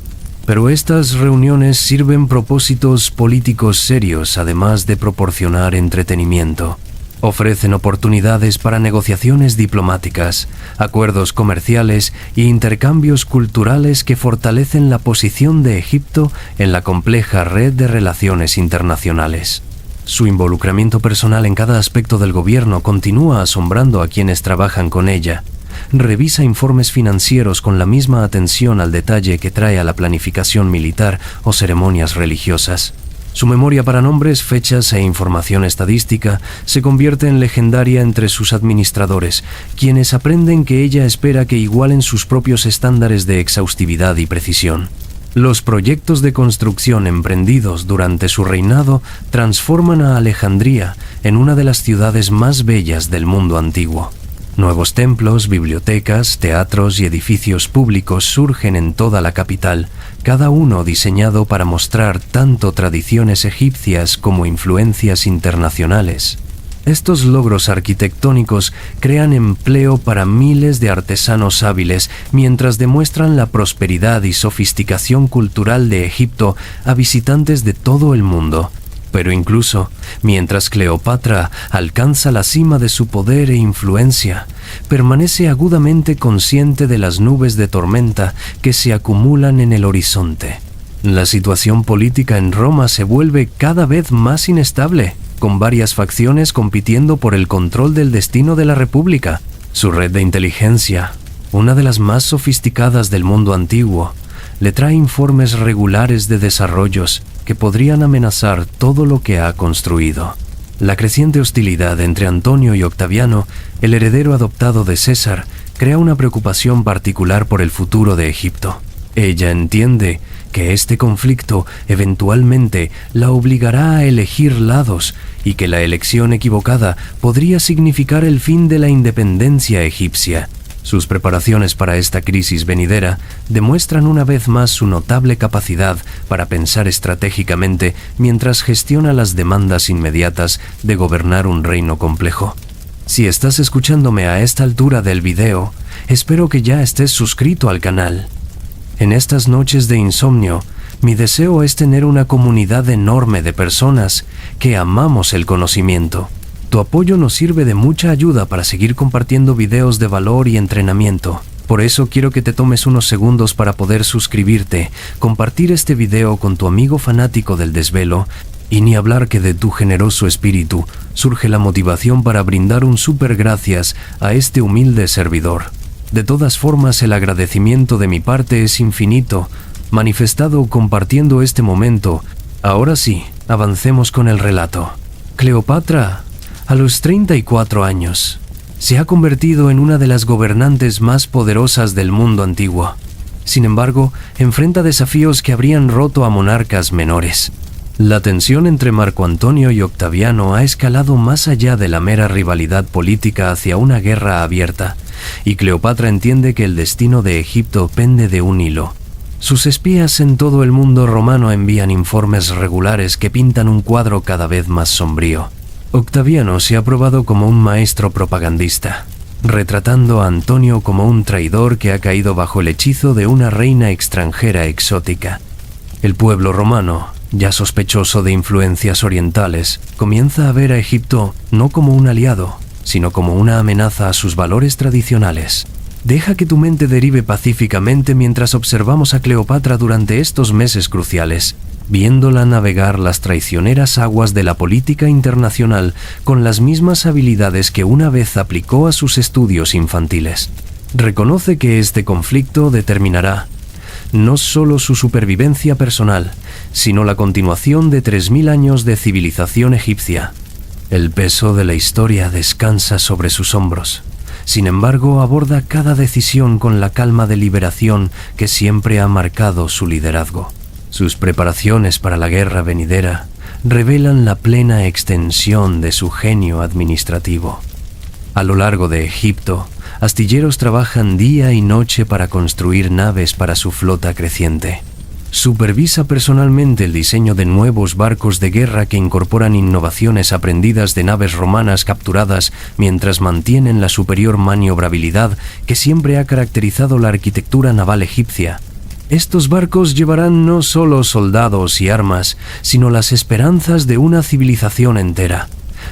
Pero estas reuniones sirven propósitos políticos serios, además de proporcionar entretenimiento. Ofrecen oportunidades para negociaciones diplomáticas, acuerdos comerciales e intercambios culturales que fortalecen la posición de Egipto en la compleja red de relaciones internacionales. Su involucramiento personal en cada aspecto del gobierno continúa asombrando a quienes trabajan con ella. Revisa informes financieros con la misma atención al detalle que trae a la planificación militar o ceremonias religiosas. Su memoria para nombres, fechas e información estadística se convierte en legendaria entre sus administradores, quienes aprenden que ella espera que igualen sus propios estándares de exhaustividad y precisión. Los proyectos de construcción emprendidos durante su reinado transforman a Alejandría en una de las ciudades más bellas del mundo antiguo. Nuevos templos, bibliotecas, teatros y edificios públicos surgen en toda la capital, cada uno diseñado para mostrar tanto tradiciones egipcias como influencias internacionales. Estos logros arquitectónicos crean empleo para miles de artesanos hábiles mientras demuestran la prosperidad y sofisticación cultural de Egipto a visitantes de todo el mundo. Pero incluso, mientras Cleopatra alcanza la cima de su poder e influencia, permanece agudamente consciente de las nubes de tormenta que se acumulan en el horizonte. La situación política en Roma se vuelve cada vez más inestable, con varias facciones compitiendo por el control del destino de la República. Su red de inteligencia, una de las más sofisticadas del mundo antiguo, le trae informes regulares de desarrollos que podrían amenazar todo lo que ha construido. La creciente hostilidad entre Antonio y Octaviano, el heredero adoptado de César, crea una preocupación particular por el futuro de Egipto. Ella entiende que este conflicto eventualmente la obligará a elegir lados y que la elección equivocada podría significar el fin de la independencia egipcia. Sus preparaciones para esta crisis venidera demuestran una vez más su notable capacidad para pensar estratégicamente mientras gestiona las demandas inmediatas de gobernar un reino complejo. Si estás escuchándome a esta altura del video, espero que ya estés suscrito al canal. En estas noches de insomnio, mi deseo es tener una comunidad enorme de personas que amamos el conocimiento. Tu apoyo nos sirve de mucha ayuda para seguir compartiendo videos de valor y entrenamiento. Por eso quiero que te tomes unos segundos para poder suscribirte, compartir este video con tu amigo fanático del desvelo, y ni hablar que de tu generoso espíritu surge la motivación para brindar un súper gracias a este humilde servidor. De todas formas, el agradecimiento de mi parte es infinito, manifestado compartiendo este momento. Ahora sí, avancemos con el relato. Cleopatra, a los 34 años, se ha convertido en una de las gobernantes más poderosas del mundo antiguo. Sin embargo, enfrenta desafíos que habrían roto a monarcas menores. La tensión entre Marco Antonio y Octaviano ha escalado más allá de la mera rivalidad política hacia una guerra abierta, y Cleopatra entiende que el destino de Egipto pende de un hilo. Sus espías en todo el mundo romano envían informes regulares que pintan un cuadro cada vez más sombrío. Octaviano se ha probado como un maestro propagandista, retratando a Antonio como un traidor que ha caído bajo el hechizo de una reina extranjera exótica. El pueblo romano, ya sospechoso de influencias orientales, comienza a ver a Egipto no como un aliado, sino como una amenaza a sus valores tradicionales. Deja que tu mente derive pacíficamente mientras observamos a Cleopatra durante estos meses cruciales, viéndola navegar las traicioneras aguas de la política internacional con las mismas habilidades que una vez aplicó a sus estudios infantiles. Reconoce que este conflicto determinará no solo su supervivencia personal, sino la continuación de 3000 años de civilización egipcia. El peso de la historia descansa sobre sus hombros. Sin embargo, aborda cada decisión con la calma de liberación que siempre ha marcado su liderazgo. Sus preparaciones para la guerra venidera revelan la plena extensión de su genio administrativo. A lo largo de Egipto, astilleros trabajan día y noche para construir naves para su flota creciente. Supervisa personalmente el diseño de nuevos barcos de guerra que incorporan innovaciones aprendidas de naves romanas capturadas mientras mantienen la superior maniobrabilidad que siempre ha caracterizado la arquitectura naval egipcia. Estos barcos llevarán no solo soldados y armas, sino las esperanzas de una civilización entera.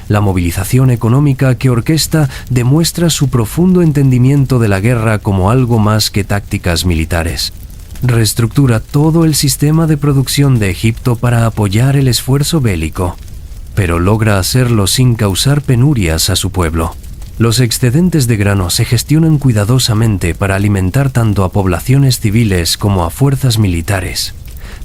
La movilización económica que orquesta demuestra su profundo entendimiento de la guerra como algo más que tácticas militares. Reestructura todo el sistema de producción de Egipto para apoyar el esfuerzo bélico, pero logra hacerlo sin causar penurias a su pueblo. Los excedentes de grano se gestionan cuidadosamente para alimentar tanto a poblaciones civiles como a fuerzas militares.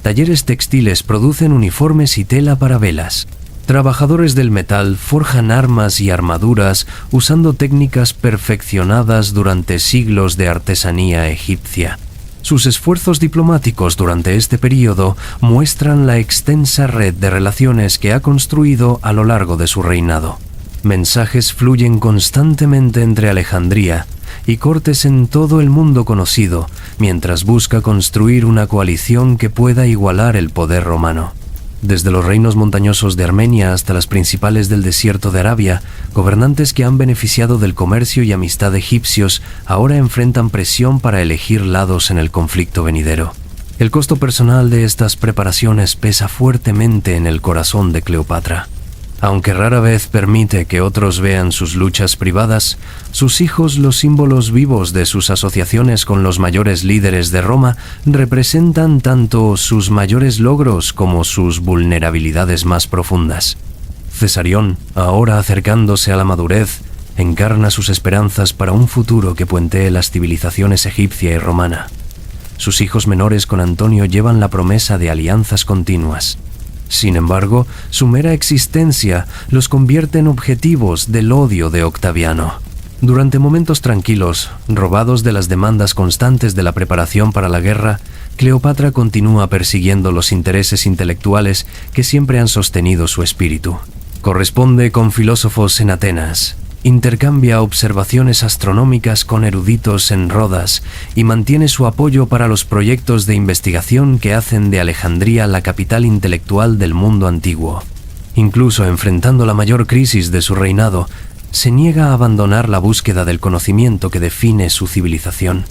Talleres textiles producen uniformes y tela para velas. Trabajadores del metal forjan armas y armaduras usando técnicas perfeccionadas durante siglos de artesanía egipcia. Sus esfuerzos diplomáticos durante este período muestran la extensa red de relaciones que ha construido a lo largo de su reinado. Mensajes fluyen constantemente entre Alejandría y cortes en todo el mundo conocido, mientras busca construir una coalición que pueda igualar el poder romano. Desde los reinos montañosos de Armenia hasta las principales del desierto de Arabia, gobernantes que han beneficiado del comercio y amistad egipcios ahora enfrentan presión para elegir lados en el conflicto venidero. El costo personal de estas preparaciones pesa fuertemente en el corazón de Cleopatra. Aunque rara vez permite que otros vean sus luchas privadas, sus hijos, los símbolos vivos de sus asociaciones con los mayores líderes de Roma, representan tanto sus mayores logros como sus vulnerabilidades más profundas. Cesarión, ahora acercándose a la madurez, encarna sus esperanzas para un futuro que puentee las civilizaciones egipcia y romana. Sus hijos menores con Antonio llevan la promesa de alianzas continuas. Sin embargo, su mera existencia los convierte en objetivos del odio de Octaviano. Durante momentos tranquilos, robados de las demandas constantes de la preparación para la guerra, Cleopatra continúa persiguiendo los intereses intelectuales que siempre han sostenido su espíritu. Corresponde con filósofos en Atenas, intercambia observaciones astronómicas con eruditos en Rodas y mantiene su apoyo para los proyectos de investigación que hacen de Alejandría la capital intelectual del mundo antiguo. Incluso enfrentando la mayor crisis de su reinado, se niega a abandonar la búsqueda del conocimiento que define su civilización.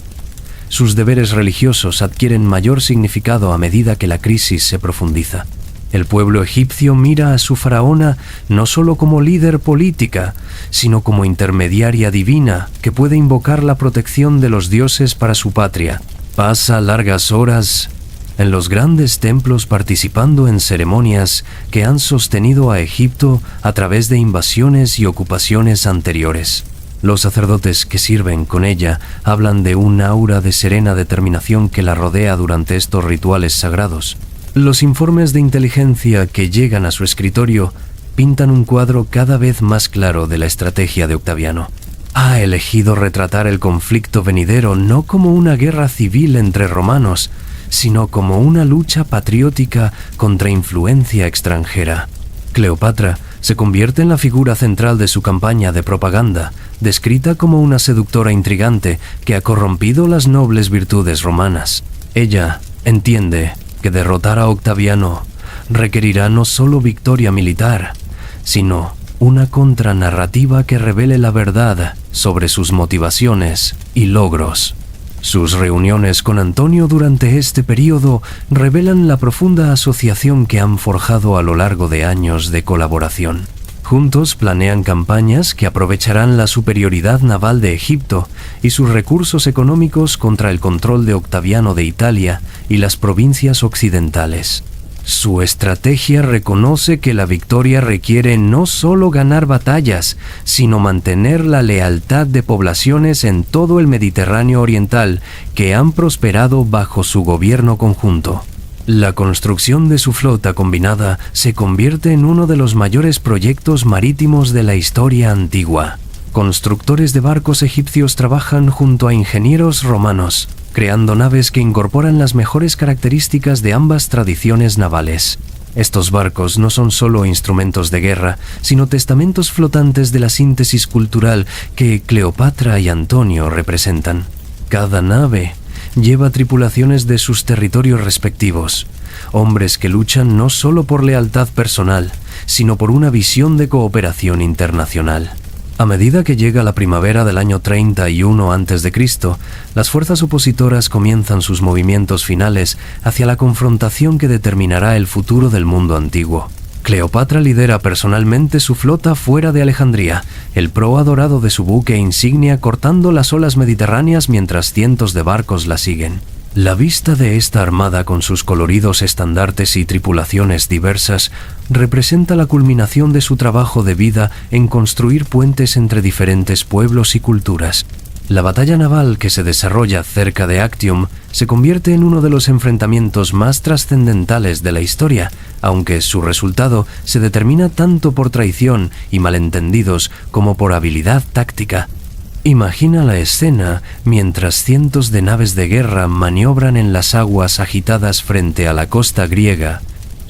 Sus deberes religiosos adquieren mayor significado a medida que la crisis se profundiza. El pueblo egipcio mira a su faraona no solo como líder política, sino como intermediaria divina que puede invocar la protección de los dioses para su patria. Pasa largas horas en los grandes templos participando en ceremonias que han sostenido a Egipto a través de invasiones y ocupaciones anteriores. Los sacerdotes que sirven con ella hablan de un aura de serena determinación que la rodea durante estos rituales sagrados. Los informes de inteligencia que llegan a su escritorio pintan un cuadro cada vez más claro de la estrategia de Octaviano. Ha elegido retratar el conflicto venidero no como una guerra civil entre romanos, sino como una lucha patriótica contra influencia extranjera. Cleopatra se convierte en la figura central de su campaña de propaganda, descrita como una seductora intrigante que ha corrompido las nobles virtudes romanas. Ella entiende que derrotar a Octaviano requerirá no solo victoria militar, sino una contranarrativa que revele la verdad sobre sus motivaciones y logros. Sus reuniones con Antonio durante este período revelan la profunda asociación que han forjado a lo largo de años de colaboración. Juntos planean campañas que aprovecharán la superioridad naval de Egipto y sus recursos económicos contra el control de Octaviano de Italia y las provincias occidentales. Su estrategia reconoce que la victoria requiere no solo ganar batallas, sino mantener la lealtad de poblaciones en todo el Mediterráneo oriental que han prosperado bajo su gobierno conjunto. La construcción de su flota combinada se convierte en uno de los mayores proyectos marítimos de la historia antigua. Constructores de barcos egipcios trabajan junto a ingenieros romanos, creando naves que incorporan las mejores características de ambas tradiciones navales. Estos barcos no son solo instrumentos de guerra, sino testamentos flotantes de la síntesis cultural que Cleopatra y Antonio representan. Cada nave lleva tripulaciones de sus territorios respectivos, hombres que luchan no solo por lealtad personal, sino por una visión de cooperación internacional. A medida que llega la primavera del año 31 a.C., las fuerzas opositoras comienzan sus movimientos finales hacia la confrontación que determinará el futuro del mundo antiguo. Cleopatra lidera personalmente su flota fuera de Alejandría, el proa dorado de su buque insignia cortando las olas mediterráneas mientras cientos de barcos la siguen. La vista de esta armada con sus coloridos estandartes y tripulaciones diversas representa la culminación de su trabajo de vida en construir puentes entre diferentes pueblos y culturas. La batalla naval que se desarrolla cerca de Actium se convierte en uno de los enfrentamientos más trascendentales de la historia, aunque su resultado se determina tanto por traición y malentendidos como por habilidad táctica. Imagina la escena mientras cientos de naves de guerra maniobran en las aguas agitadas frente a la costa griega,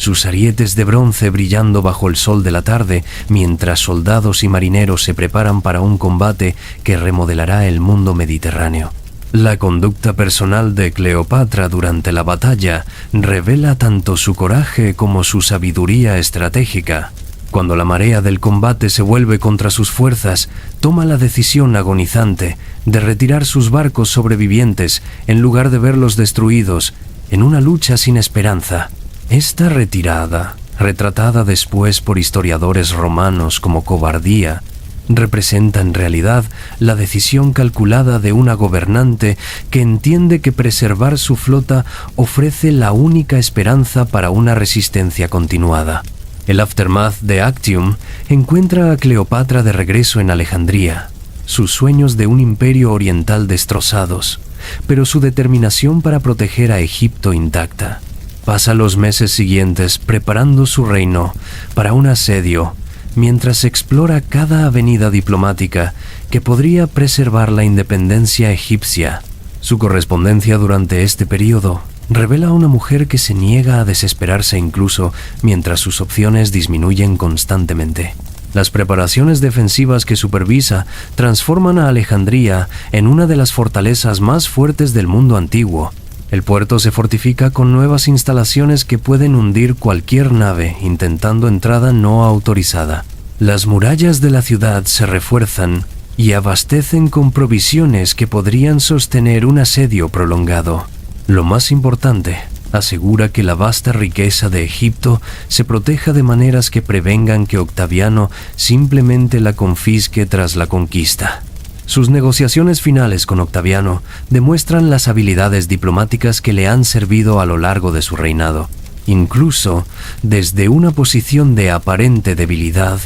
sus arietes de bronce brillando bajo el sol de la tarde, mientras soldados y marineros se preparan para un combate que remodelará el mundo mediterráneo. La conducta personal de Cleopatra durante la batalla revela tanto su coraje como su sabiduría estratégica. Cuando la marea del combate se vuelve contra sus fuerzas, toma la decisión agonizante de retirar sus barcos sobrevivientes en lugar de verlos destruidos en una lucha sin esperanza. Esta retirada retratada después por historiadores romanos como cobardía, representa en realidad la decisión calculada de una gobernante que entiende que preservar su flota ofrece la única esperanza para una resistencia continuada. El aftermath de Actium encuentra a Cleopatra de regreso en Alejandría, sus sueños de un imperio oriental destrozados, pero su determinación para proteger a Egipto intacta. Pasa los meses siguientes preparando su reino para un asedio, mientras explora cada avenida diplomática que podría preservar la independencia egipcia. Su correspondencia durante este periodo revela a una mujer que se niega a desesperarse incluso mientras sus opciones disminuyen constantemente. Las preparaciones defensivas que supervisa transforman a Alejandría en una de las fortalezas más fuertes del mundo antiguo. El puerto se fortifica con nuevas instalaciones que pueden hundir cualquier nave intentando entrada no autorizada. Las murallas de la ciudad se refuerzan y abastecen con provisiones que podrían sostener un asedio prolongado. Lo más importante, asegura que la vasta riqueza de Egipto se proteja de maneras que prevengan que Octaviano simplemente la confisque tras la conquista. Sus negociaciones finales con Octaviano demuestran las habilidades diplomáticas que le han servido a lo largo de su reinado. Incluso, desde una posición de aparente debilidad,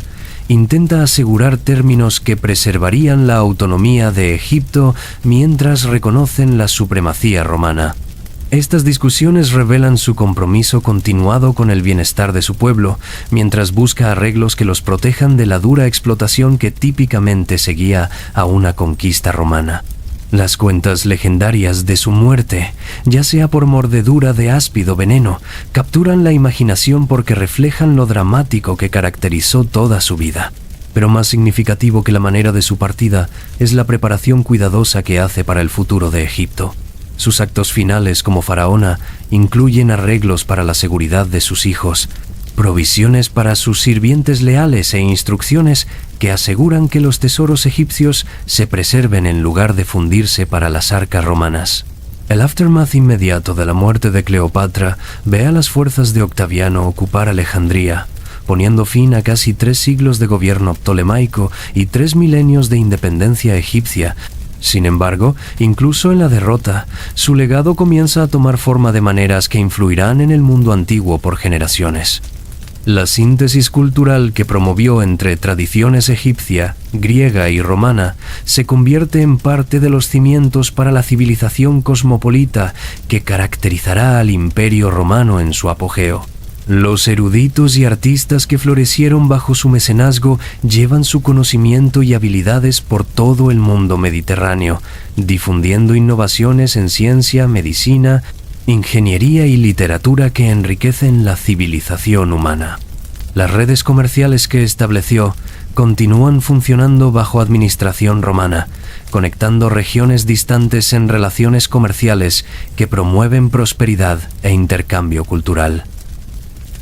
intenta asegurar términos que preservarían la autonomía de Egipto mientras reconocen la supremacía romana. Estas discusiones revelan su compromiso continuado con el bienestar de su pueblo, mientras busca arreglos que los protejan de la dura explotación que típicamente seguía a una conquista romana. Las cuentas legendarias de su muerte, ya sea por mordedura de áspido veneno, capturan la imaginación porque reflejan lo dramático que caracterizó toda su vida. Pero más significativo que la manera de su partida es la preparación cuidadosa que hace para el futuro de Egipto. Sus actos finales como faraona incluyen arreglos para la seguridad de sus hijos, provisiones para sus sirvientes leales e instrucciones que aseguran que los tesoros egipcios se preserven en lugar de fundirse para las arcas romanas. El aftermath inmediato de la muerte de Cleopatra ve a las fuerzas de Octaviano ocupar Alejandría, poniendo fin a casi 3 siglos de gobierno ptolemaico y 3 milenios de independencia egipcia. Sin embargo, incluso en la derrota, su legado comienza a tomar forma de maneras que influirán en el mundo antiguo por generaciones. La síntesis cultural que promovió entre tradiciones egipcia, griega y romana se convierte en parte de los cimientos para la civilización cosmopolita que caracterizará al Imperio Romano en su apogeo. Los eruditos y artistas que florecieron bajo su mecenazgo llevan su conocimiento y habilidades por todo el mundo mediterráneo, difundiendo innovaciones en ciencia, medicina, ingeniería y literatura que enriquecen la civilización humana. Las redes comerciales que estableció continúan funcionando bajo administración romana, conectando regiones distantes en relaciones comerciales que promueven prosperidad e intercambio cultural.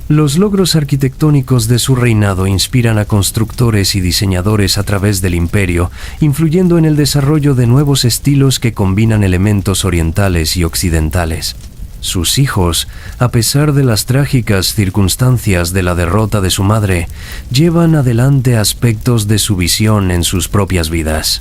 Los logros arquitectónicos de su reinado inspiran a constructores y diseñadores a través del imperio, influyendo en el desarrollo de nuevos estilos que combinan elementos orientales y occidentales. Sus hijos, a pesar de las trágicas circunstancias de la derrota de su madre, llevan adelante aspectos de su visión en sus propias vidas.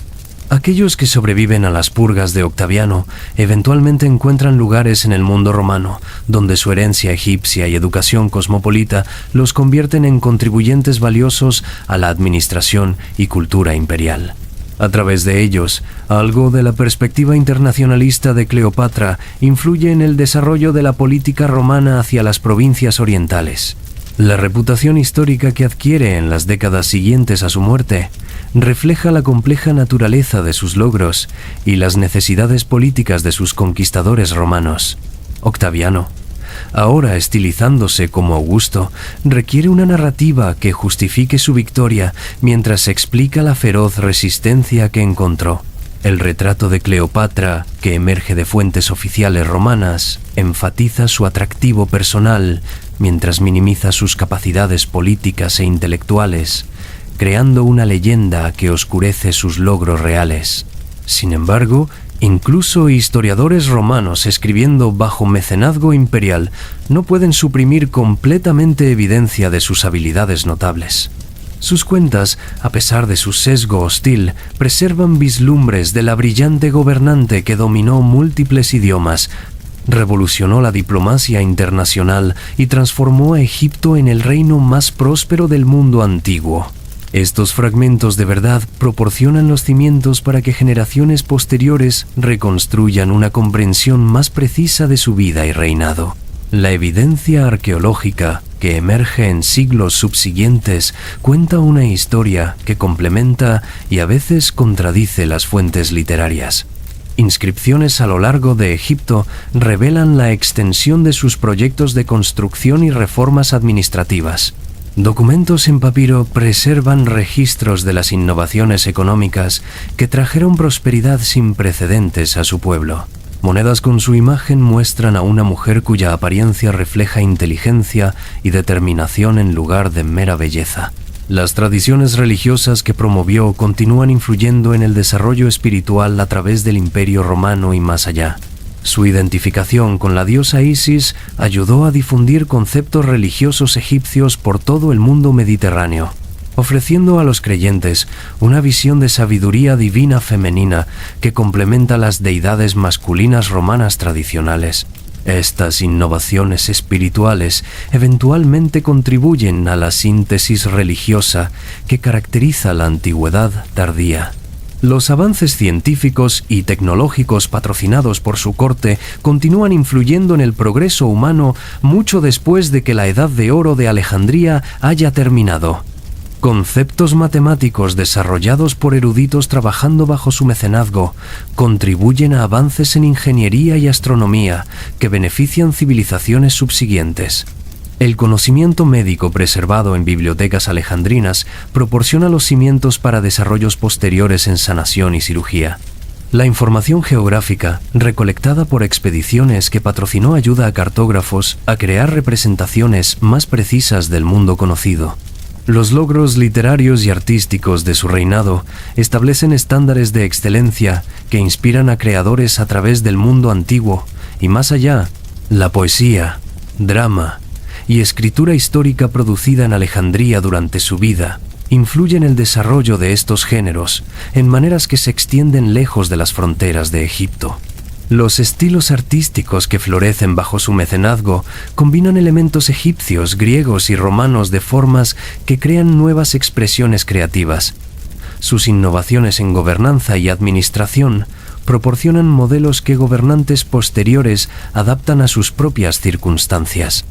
Aquellos que sobreviven a las purgas de Octaviano eventualmente encuentran lugares en el mundo romano, donde su herencia egipcia y educación cosmopolita los convierten en contribuyentes valiosos a la administración y cultura imperial. A través de ellos, algo de la perspectiva internacionalista de Cleopatra influye en el desarrollo de la política romana hacia las provincias orientales. La reputación histórica que adquiere en las décadas siguientes a su muerte refleja la compleja naturaleza de sus logros y las necesidades políticas de sus conquistadores romanos. Octaviano, ahora estilizándose como Augusto, requiere una narrativa que justifique su victoria mientras explica la feroz resistencia que encontró. El retrato de Cleopatra, que emerge de fuentes oficiales romanas, enfatiza su atractivo personal mientras minimiza sus capacidades políticas e intelectuales, creando una leyenda que oscurece sus logros reales. Sin embargo, Incluso historiadores romanos escribiendo bajo mecenazgo imperial no pueden suprimir completamente evidencia de sus habilidades notables. Sus cuentas, a pesar de su sesgo hostil, preservan vislumbres de la brillante gobernante que dominó múltiples idiomas, revolucionó la diplomacia internacional y transformó a Egipto en el reino más próspero del mundo antiguo. Estos fragmentos de verdad proporcionan los cimientos para que generaciones posteriores reconstruyan una comprensión más precisa de su vida y reinado. La evidencia arqueológica que emerge en siglos subsiguientes cuenta una historia que complementa y a veces contradice las fuentes literarias. Inscripciones a lo largo de Egipto revelan la extensión de sus proyectos de construcción y reformas administrativas. Documentos en papiro preservan registros de las innovaciones económicas que trajeron prosperidad sin precedentes a su pueblo. Monedas con su imagen muestran a una mujer cuya apariencia refleja inteligencia y determinación en lugar de mera belleza. Las tradiciones religiosas que promovió continúan influyendo en el desarrollo espiritual a través del Imperio Romano y más allá. Su identificación con la diosa Isis ayudó a difundir conceptos religiosos egipcios por todo el mundo mediterráneo, ofreciendo a los creyentes una visión de sabiduría divina femenina que complementa las deidades masculinas romanas tradicionales. Estas innovaciones espirituales eventualmente contribuyen a la síntesis religiosa que caracteriza la antigüedad tardía. Los avances científicos y tecnológicos patrocinados por su corte continúan influyendo en el progreso humano mucho después de que la Edad de Oro de Alejandría haya terminado. Conceptos matemáticos desarrollados por eruditos trabajando bajo su mecenazgo contribuyen a avances en ingeniería y astronomía que benefician civilizaciones subsiguientes. El conocimiento médico preservado en bibliotecas alejandrinas proporciona los cimientos para desarrollos posteriores en sanación y cirugía. La información geográfica, recolectada por expediciones que patrocinó, ayuda a cartógrafos a crear representaciones más precisas del mundo conocido. Los logros literarios y artísticos de su reinado establecen estándares de excelencia que inspiran a creadores a través del mundo antiguo y más allá. La poesía, drama y escritura histórica producida en Alejandría durante su vida influye en el desarrollo de estos géneros en maneras que se extienden lejos de las fronteras de Egipto. Los estilos artísticos que florecen bajo su mecenazgo combinan elementos egipcios, griegos y romanos de formas que crean nuevas expresiones creativas. Sus innovaciones en gobernanza y administración proporcionan modelos que gobernantes posteriores adaptan a sus propias circunstancias.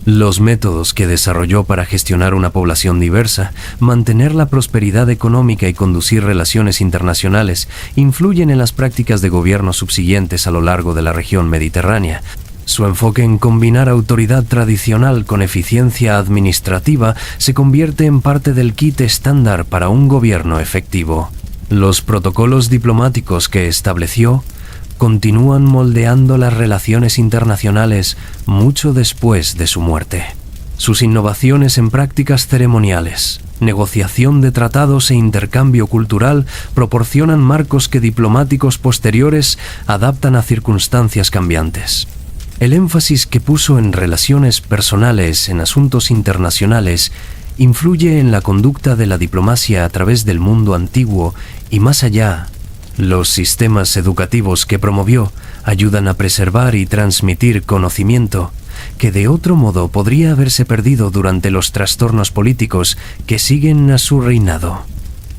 Los métodos que desarrolló para gestionar una población diversa, mantener la prosperidad económica y conducir relaciones internacionales influyen en las prácticas de gobierno subsiguientes a lo largo de la región mediterránea. Su enfoque en combinar autoridad tradicional con eficiencia administrativa se convierte en parte del kit estándar para un gobierno efectivo. Los protocolos diplomáticos que estableció continúan moldeando las relaciones internacionales mucho después de su muerte. Sus innovaciones en prácticas ceremoniales, negociación de tratados e intercambio cultural proporcionan marcos que diplomáticos posteriores adaptan a circunstancias cambiantes. El énfasis que puso en relaciones personales en asuntos internacionales influye en la conducta de la diplomacia a través del mundo antiguo y más allá. Los sistemas educativos que promovió ayudan a preservar y transmitir conocimiento que de otro modo podría haberse perdido durante los trastornos políticos que siguen a su reinado.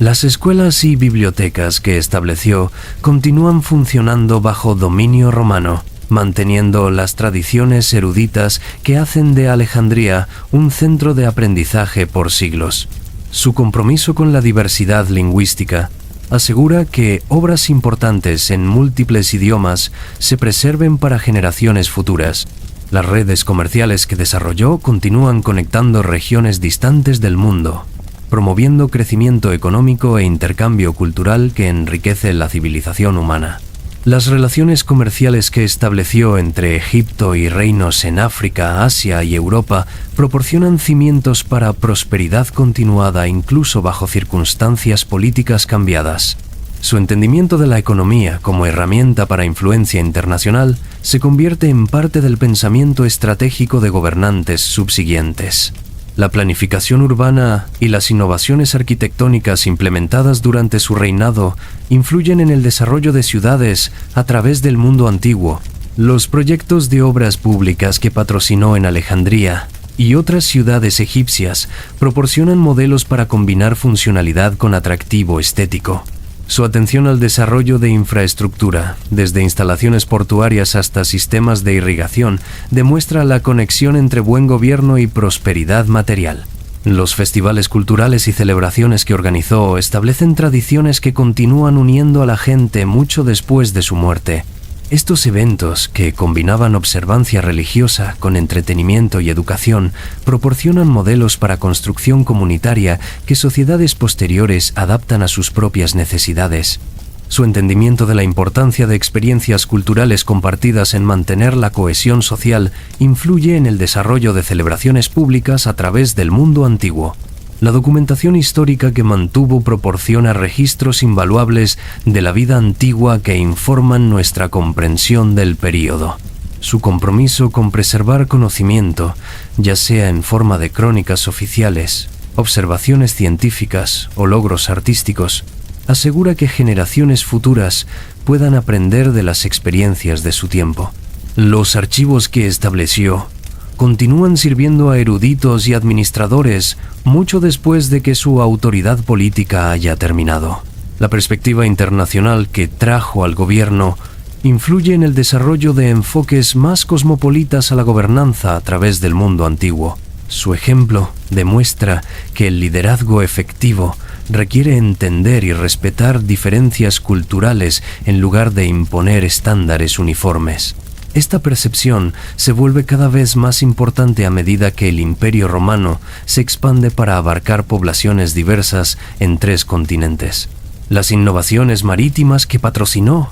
Las escuelas y bibliotecas que estableció continúan funcionando bajo dominio romano, manteniendo las tradiciones eruditas que hacen de Alejandría un centro de aprendizaje por siglos. Su compromiso con la diversidad lingüística asegura que obras importantes en múltiples idiomas se preserven para generaciones futuras. Las redes comerciales que desarrolló continúan conectando regiones distantes del mundo, promoviendo crecimiento económico e intercambio cultural que enriquece la civilización humana. Las relaciones comerciales que estableció entre Egipto y reinos en África, Asia y Europa proporcionan cimientos para prosperidad continuada incluso bajo circunstancias políticas cambiadas. Su entendimiento de la economía como herramienta para influencia internacional se convierte en parte del pensamiento estratégico de gobernantes subsiguientes. La planificación urbana y las innovaciones arquitectónicas implementadas durante su reinado influyen en el desarrollo de ciudades a través del mundo antiguo. Los proyectos de obras públicas que patrocinó en Alejandría y otras ciudades egipcias proporcionan modelos para combinar funcionalidad con atractivo estético. Su atención al desarrollo de infraestructura, desde instalaciones portuarias hasta sistemas de irrigación, demuestra la conexión entre buen gobierno y prosperidad material. Los festivales culturales y celebraciones que organizó establecen tradiciones que continúan uniendo a la gente mucho después de su muerte. Estos eventos, que combinaban observancia religiosa con entretenimiento y educación, proporcionan modelos para construcción comunitaria que sociedades posteriores adaptan a sus propias necesidades. Su entendimiento de la importancia de experiencias culturales compartidas en mantener la cohesión social influye en el desarrollo de celebraciones públicas a través del mundo antiguo. La documentación histórica que mantuvo proporciona registros invaluables de la vida antigua que informan nuestra comprensión del período. Su compromiso con preservar conocimiento, ya sea en forma de crónicas oficiales, observaciones científicas o logros artísticos, asegura que generaciones futuras puedan aprender de las experiencias de su tiempo. Los archivos que estableció continúan sirviendo a eruditos y administradores mucho después de que su autoridad política haya terminado. La perspectiva internacional que trajo al gobierno influye en el desarrollo de enfoques más cosmopolitas a la gobernanza a través del mundo antiguo. Su ejemplo demuestra que el liderazgo efectivo requiere entender y respetar diferencias culturales en lugar de imponer estándares uniformes. Esta percepción se vuelve cada vez más importante a medida que el Imperio Romano se expande para abarcar poblaciones diversas en 3 continentes. Las innovaciones marítimas que patrocinó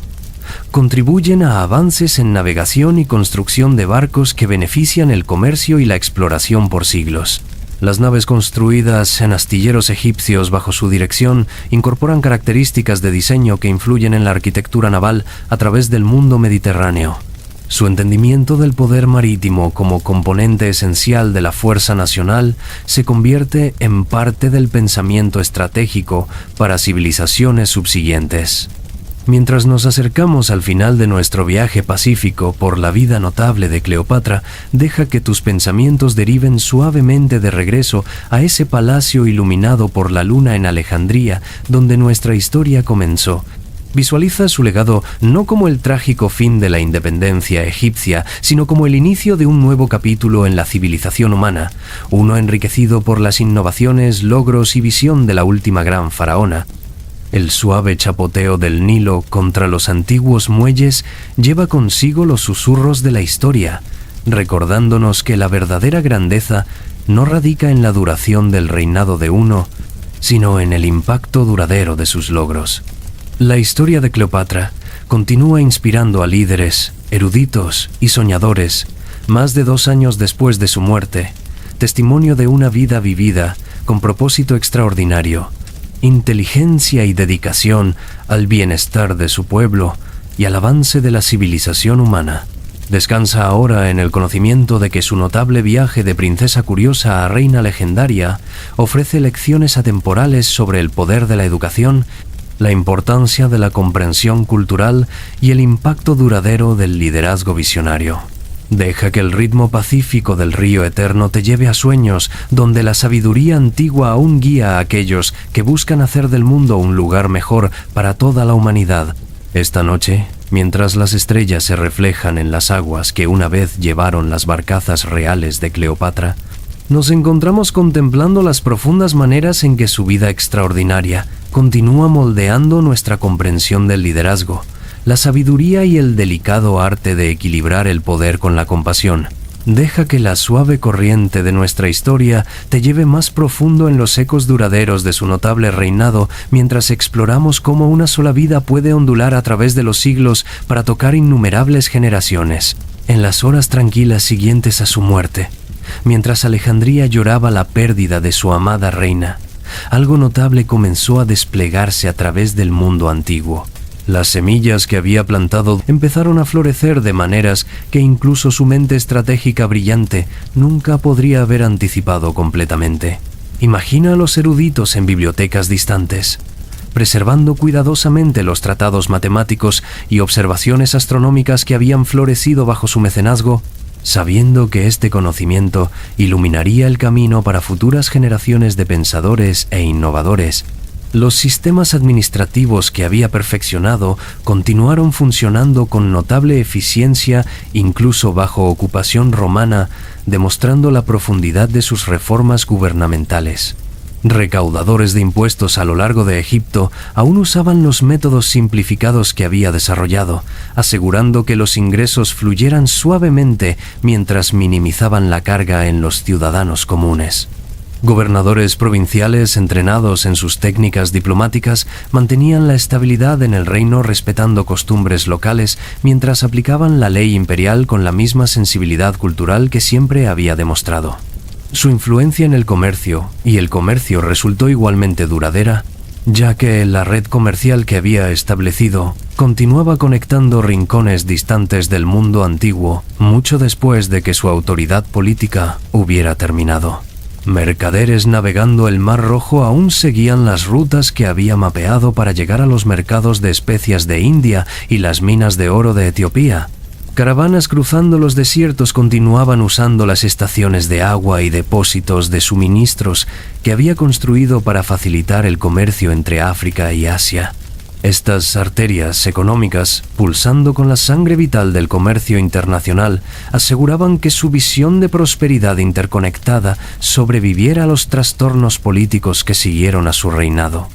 contribuyen a avances en navegación y construcción de barcos que benefician el comercio y la exploración por siglos. Las naves construidas en astilleros egipcios bajo su dirección incorporan características de diseño que influyen en la arquitectura naval a través del mundo mediterráneo. Su entendimiento del poder marítimo como componente esencial de la fuerza nacional se convierte en parte del pensamiento estratégico para civilizaciones subsiguientes. Mientras nos acercamos al final de nuestro viaje pacífico por la vida notable de Cleopatra, deja que tus pensamientos deriven suavemente de regreso a ese palacio iluminado por la luna en Alejandría, donde nuestra historia comenzó. Visualiza su legado no como el trágico fin de la independencia egipcia, sino como el inicio de un nuevo capítulo en la civilización humana, uno enriquecido por las innovaciones, logros y visión de la última gran faraona. El suave chapoteo del Nilo contra los antiguos muelles lleva consigo los susurros de la historia, recordándonos que la verdadera grandeza no radica en la duración del reinado de uno, sino en el impacto duradero de sus logros. La historia de Cleopatra continúa inspirando a líderes, eruditos y soñadores más de 2 años después de su muerte, testimonio de una vida vivida con propósito extraordinario, inteligencia y dedicación al bienestar de su pueblo y al avance de la civilización humana. Descansa ahora en el conocimiento de que su notable viaje de princesa curiosa a reina legendaria ofrece lecciones atemporales sobre el poder de la educación, la importancia de la comprensión cultural y el impacto duradero del liderazgo visionario. Deja que el ritmo pacífico del río eterno te lleve a sueños donde la sabiduría antigua aún guía a aquellos que buscan hacer del mundo un lugar mejor para toda la humanidad. Esta noche, mientras las estrellas se reflejan en las aguas que una vez llevaron las barcazas reales de Cleopatra, nos encontramos contemplando las profundas maneras en que su vida extraordinaria continúa moldeando nuestra comprensión del liderazgo, la sabiduría y el delicado arte de equilibrar el poder con la compasión. Deja que la suave corriente de nuestra historia te lleve más profundo en los ecos duraderos de su notable reinado mientras exploramos cómo una sola vida puede ondular a través de los siglos para tocar innumerables generaciones. En las horas tranquilas siguientes a su muerte, mientras Alejandría lloraba la pérdida de su amada reina, algo notable comenzó a desplegarse a través del mundo antiguo. Las semillas que había plantado empezaron a florecer de maneras que incluso su mente estratégica brillante nunca podría haber anticipado completamente. Imagina a los eruditos en bibliotecas distantes, preservando cuidadosamente los tratados matemáticos y observaciones astronómicas que habían florecido bajo su mecenazgo, sabiendo que este conocimiento iluminaría el camino para futuras generaciones de pensadores e innovadores. Los sistemas administrativos que había perfeccionado continuaron funcionando con notable eficiencia incluso bajo ocupación romana, demostrando la profundidad de sus reformas gubernamentales. Recaudadores de impuestos a lo largo de Egipto aún usaban los métodos simplificados que había desarrollado, asegurando que los ingresos fluyeran suavemente mientras minimizaban la carga en los ciudadanos comunes. Gobernadores provinciales entrenados en sus técnicas diplomáticas mantenían la estabilidad en el reino respetando costumbres locales mientras aplicaban la ley imperial con la misma sensibilidad cultural que siempre había demostrado. Su influencia en el comercio, y el comercio resultó igualmente duradera, ya que la red comercial que había establecido continuaba conectando rincones distantes del mundo antiguo mucho después de que su autoridad política hubiera terminado. Mercaderes navegando el Mar Rojo aún seguían las rutas que había mapeado para llegar a los mercados de especias de India y las minas de oro de Etiopía. Caravanas cruzando los desiertos continuaban usando las estaciones de agua y depósitos de suministros que había construido para facilitar el comercio entre África y Asia. Estas arterias económicas, pulsando con la sangre vital del comercio internacional, aseguraban que su visión de prosperidad interconectada sobreviviera a los trastornos políticos que siguieron a su reinado.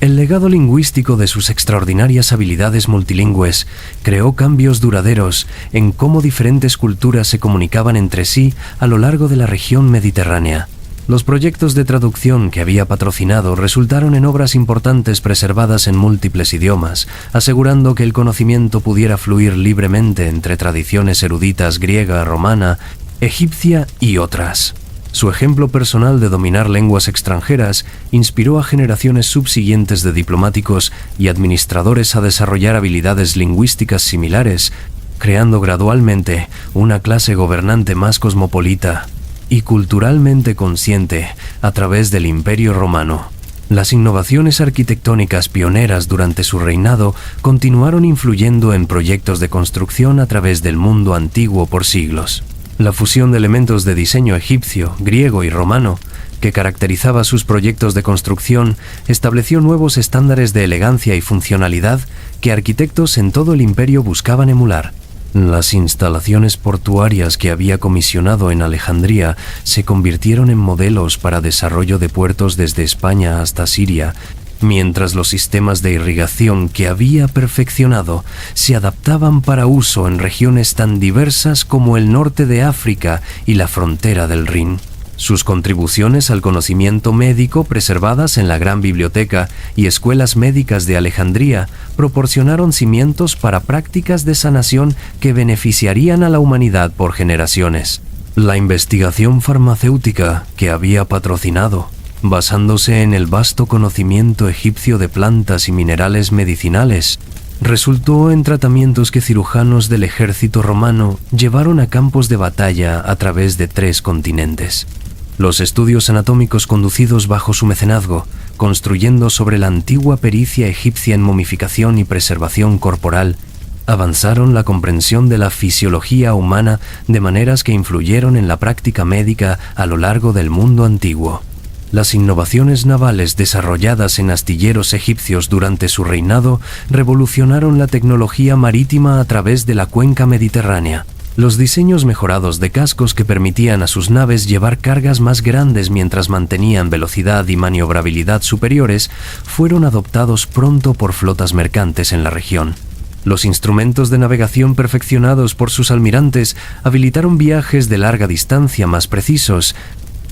El legado lingüístico de sus extraordinarias habilidades multilingües creó cambios duraderos en cómo diferentes culturas se comunicaban entre sí a lo largo de la región mediterránea. Los proyectos de traducción que había patrocinado resultaron en obras importantes preservadas en múltiples idiomas, asegurando que el conocimiento pudiera fluir libremente entre tradiciones eruditas griega, romana, egipcia y otras. Su ejemplo personal de dominar lenguas extranjeras inspiró a generaciones subsiguientes de diplomáticos y administradores a desarrollar habilidades lingüísticas similares, creando gradualmente una clase gobernante más cosmopolita y culturalmente consciente a través del Imperio Romano. Las innovaciones arquitectónicas pioneras durante su reinado continuaron influyendo en proyectos de construcción a través del mundo antiguo por siglos. La fusión de elementos de diseño egipcio, griego y romano que caracterizaba sus proyectos de construcción estableció nuevos estándares de elegancia y funcionalidad que arquitectos en todo el imperio buscaban emular. Las instalaciones portuarias que había comisionado en Alejandría se convirtieron en modelos para desarrollo de puertos desde España hasta Siria, mientras los sistemas de irrigación que había perfeccionado se adaptaban para uso en regiones tan diversas como el norte de África y la frontera del Rin. Sus contribuciones al conocimiento médico preservadas en la Gran Biblioteca y escuelas médicas de Alejandría proporcionaron cimientos para prácticas de sanación que beneficiarían a la humanidad por generaciones. La investigación farmacéutica que había patrocinado, basándose en el vasto conocimiento egipcio de plantas y minerales medicinales, resultó en tratamientos que cirujanos del ejército romano llevaron a campos de batalla a través de 3 continentes. Los estudios anatómicos conducidos bajo su mecenazgo, construyendo sobre la antigua pericia egipcia en momificación y preservación corporal, avanzaron la comprensión de la fisiología humana de maneras que influyeron en la práctica médica a lo largo del mundo antiguo. Las innovaciones navales desarrolladas en astilleros egipcios durante su reinado revolucionaron la tecnología marítima a través de la cuenca mediterránea. Los diseños mejorados de cascos que permitían a sus naves llevar cargas más grandes mientras mantenían velocidad y maniobrabilidad superiores fueron adoptados pronto por flotas mercantes en la región. Los instrumentos de navegación perfeccionados por sus almirantes habilitaron viajes de larga distancia más precisos,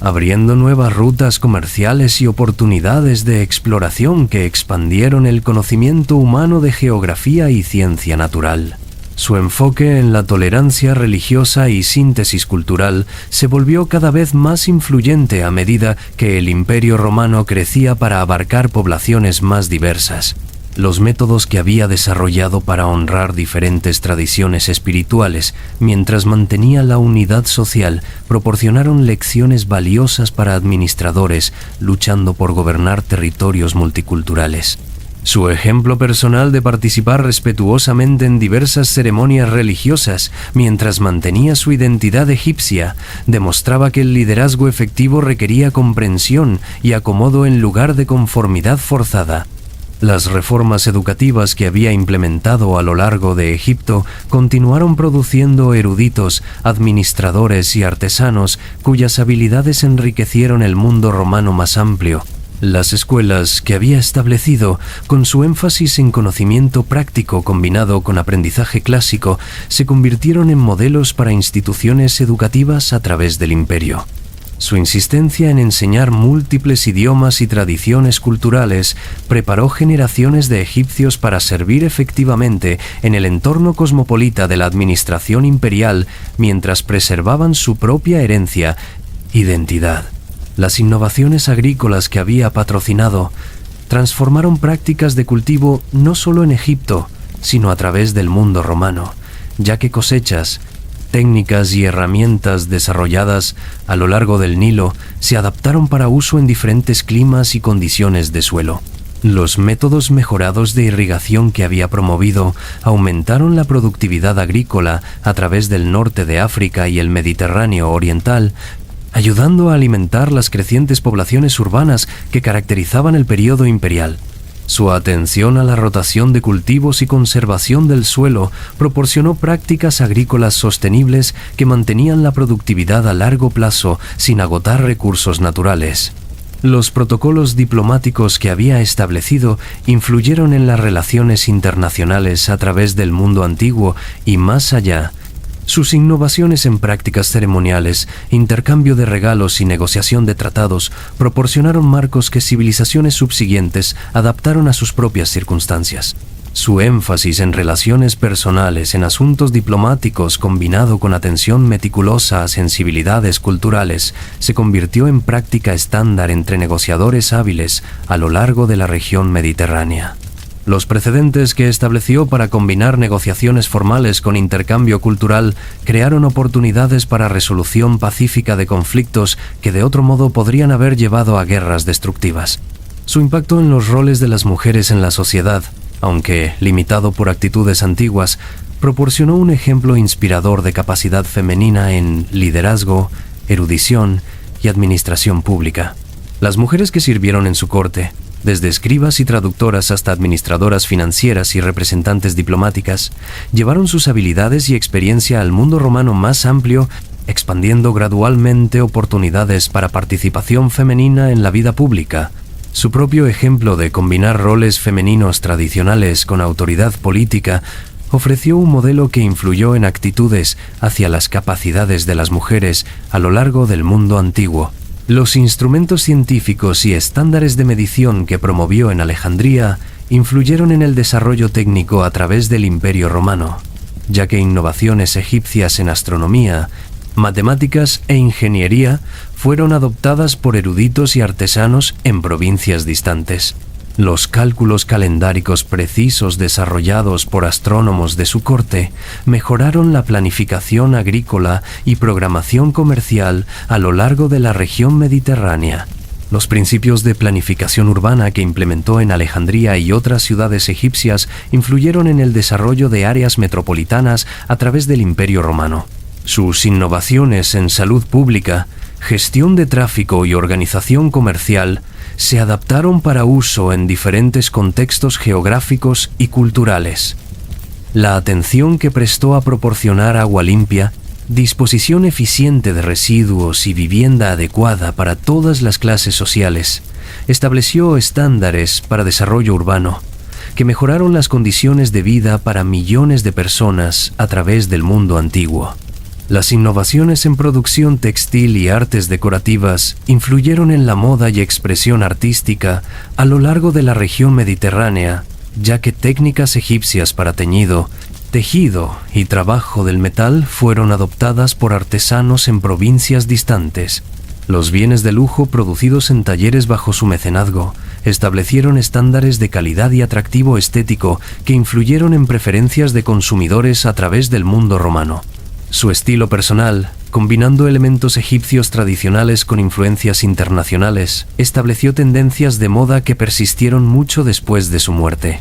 abriendo nuevas rutas comerciales y oportunidades de exploración que expandieron el conocimiento humano de geografía y ciencia natural. Su enfoque en la tolerancia religiosa y síntesis cultural se volvió cada vez más influyente a medida que el Imperio Romano crecía para abarcar poblaciones más diversas. Los métodos que había desarrollado para honrar diferentes tradiciones espirituales mientras mantenía la unidad social proporcionaron lecciones valiosas para administradores luchando por gobernar territorios multiculturales. Su ejemplo personal de participar respetuosamente en diversas ceremonias religiosas mientras mantenía su identidad egipcia demostraba que el liderazgo efectivo requería comprensión y acomodo en lugar de conformidad forzada. Las reformas educativas que había implementado a lo largo de Egipto continuaron produciendo eruditos, administradores y artesanos cuyas habilidades enriquecieron el mundo romano más amplio. Las escuelas que había establecido, con su énfasis en conocimiento práctico combinado con aprendizaje clásico, se convirtieron en modelos para instituciones educativas a través del imperio. Su insistencia en enseñar múltiples idiomas y tradiciones culturales preparó generaciones de egipcios para servir efectivamente en el entorno cosmopolita de la administración imperial mientras preservaban su propia herencia, identidad. Las innovaciones agrícolas que había patrocinado transformaron prácticas de cultivo no solo en Egipto, sino a través del mundo romano, ya que cosechas, técnicas y herramientas desarrolladas a lo largo del Nilo se adaptaron para uso en diferentes climas y condiciones de suelo. Los métodos mejorados de irrigación que había promovido aumentaron la productividad agrícola a través del norte de África y el Mediterráneo oriental, ayudando a alimentar las crecientes poblaciones urbanas que caracterizaban el periodo imperial. Su atención a la rotación de cultivos y conservación del suelo proporcionó prácticas agrícolas sostenibles que mantenían la productividad a largo plazo sin agotar recursos naturales. Los protocolos diplomáticos que había establecido influyeron en las relaciones internacionales a través del mundo antiguo y más allá. Sus innovaciones en prácticas ceremoniales, intercambio de regalos y negociación de tratados proporcionaron marcos que civilizaciones subsiguientes adaptaron a sus propias circunstancias. Su énfasis en relaciones personales en asuntos diplomáticos combinado con atención meticulosa a sensibilidades culturales se convirtió en práctica estándar entre negociadores hábiles a lo largo de la región mediterránea. Los precedentes que estableció para combinar negociaciones formales con intercambio cultural crearon oportunidades para resolución pacífica de conflictos que de otro modo podrían haber llevado a guerras destructivas. Su impacto en los roles de las mujeres en la sociedad, aunque limitado por actitudes antiguas, proporcionó un ejemplo inspirador de capacidad femenina en liderazgo, erudición y administración pública. Las mujeres que sirvieron en su corte, desde escribas y traductoras hasta administradoras financieras y representantes diplomáticas, llevaron sus habilidades y experiencia al mundo romano más amplio, expandiendo gradualmente oportunidades para participación femenina en la vida pública. Su propio ejemplo de combinar roles femeninos tradicionales con autoridad política ofreció un modelo que influyó en actitudes hacia las capacidades de las mujeres a lo largo del mundo antiguo. Los instrumentos científicos y estándares de medición que promovió en Alejandría influyeron en el desarrollo técnico a través del Imperio Romano, ya que innovaciones egipcias en astronomía, matemáticas e ingeniería fueron adoptadas por eruditos y artesanos en provincias distantes. Los cálculos calendáricos precisos desarrollados por astrónomos de su corte mejoraron la planificación agrícola y programación comercial a lo largo de la región mediterránea. Los principios de planificación urbana que implementó en Alejandría y otras ciudades egipcias influyeron en el desarrollo de áreas metropolitanas a través del Imperio Romano. Sus innovaciones en salud pública, gestión de tráfico y organización comercial se adaptaron para uso en diferentes contextos geográficos y culturales. La atención que prestó a proporcionar agua limpia, disposición eficiente de residuos y vivienda adecuada para todas las clases sociales, estableció estándares para desarrollo urbano, que mejoraron las condiciones de vida para millones de personas a través del mundo antiguo. Las innovaciones en producción textil y artes decorativas influyeron en la moda y expresión artística a lo largo de la región mediterránea, ya que técnicas egipcias para teñido, tejido y trabajo del metal fueron adoptadas por artesanos en provincias distantes. Los bienes de lujo producidos en talleres bajo su mecenazgo establecieron estándares de calidad y atractivo estético que influyeron en preferencias de consumidores a través del mundo romano. Su estilo personal, combinando elementos egipcios tradicionales con influencias internacionales, estableció tendencias de moda que persistieron mucho después de su muerte.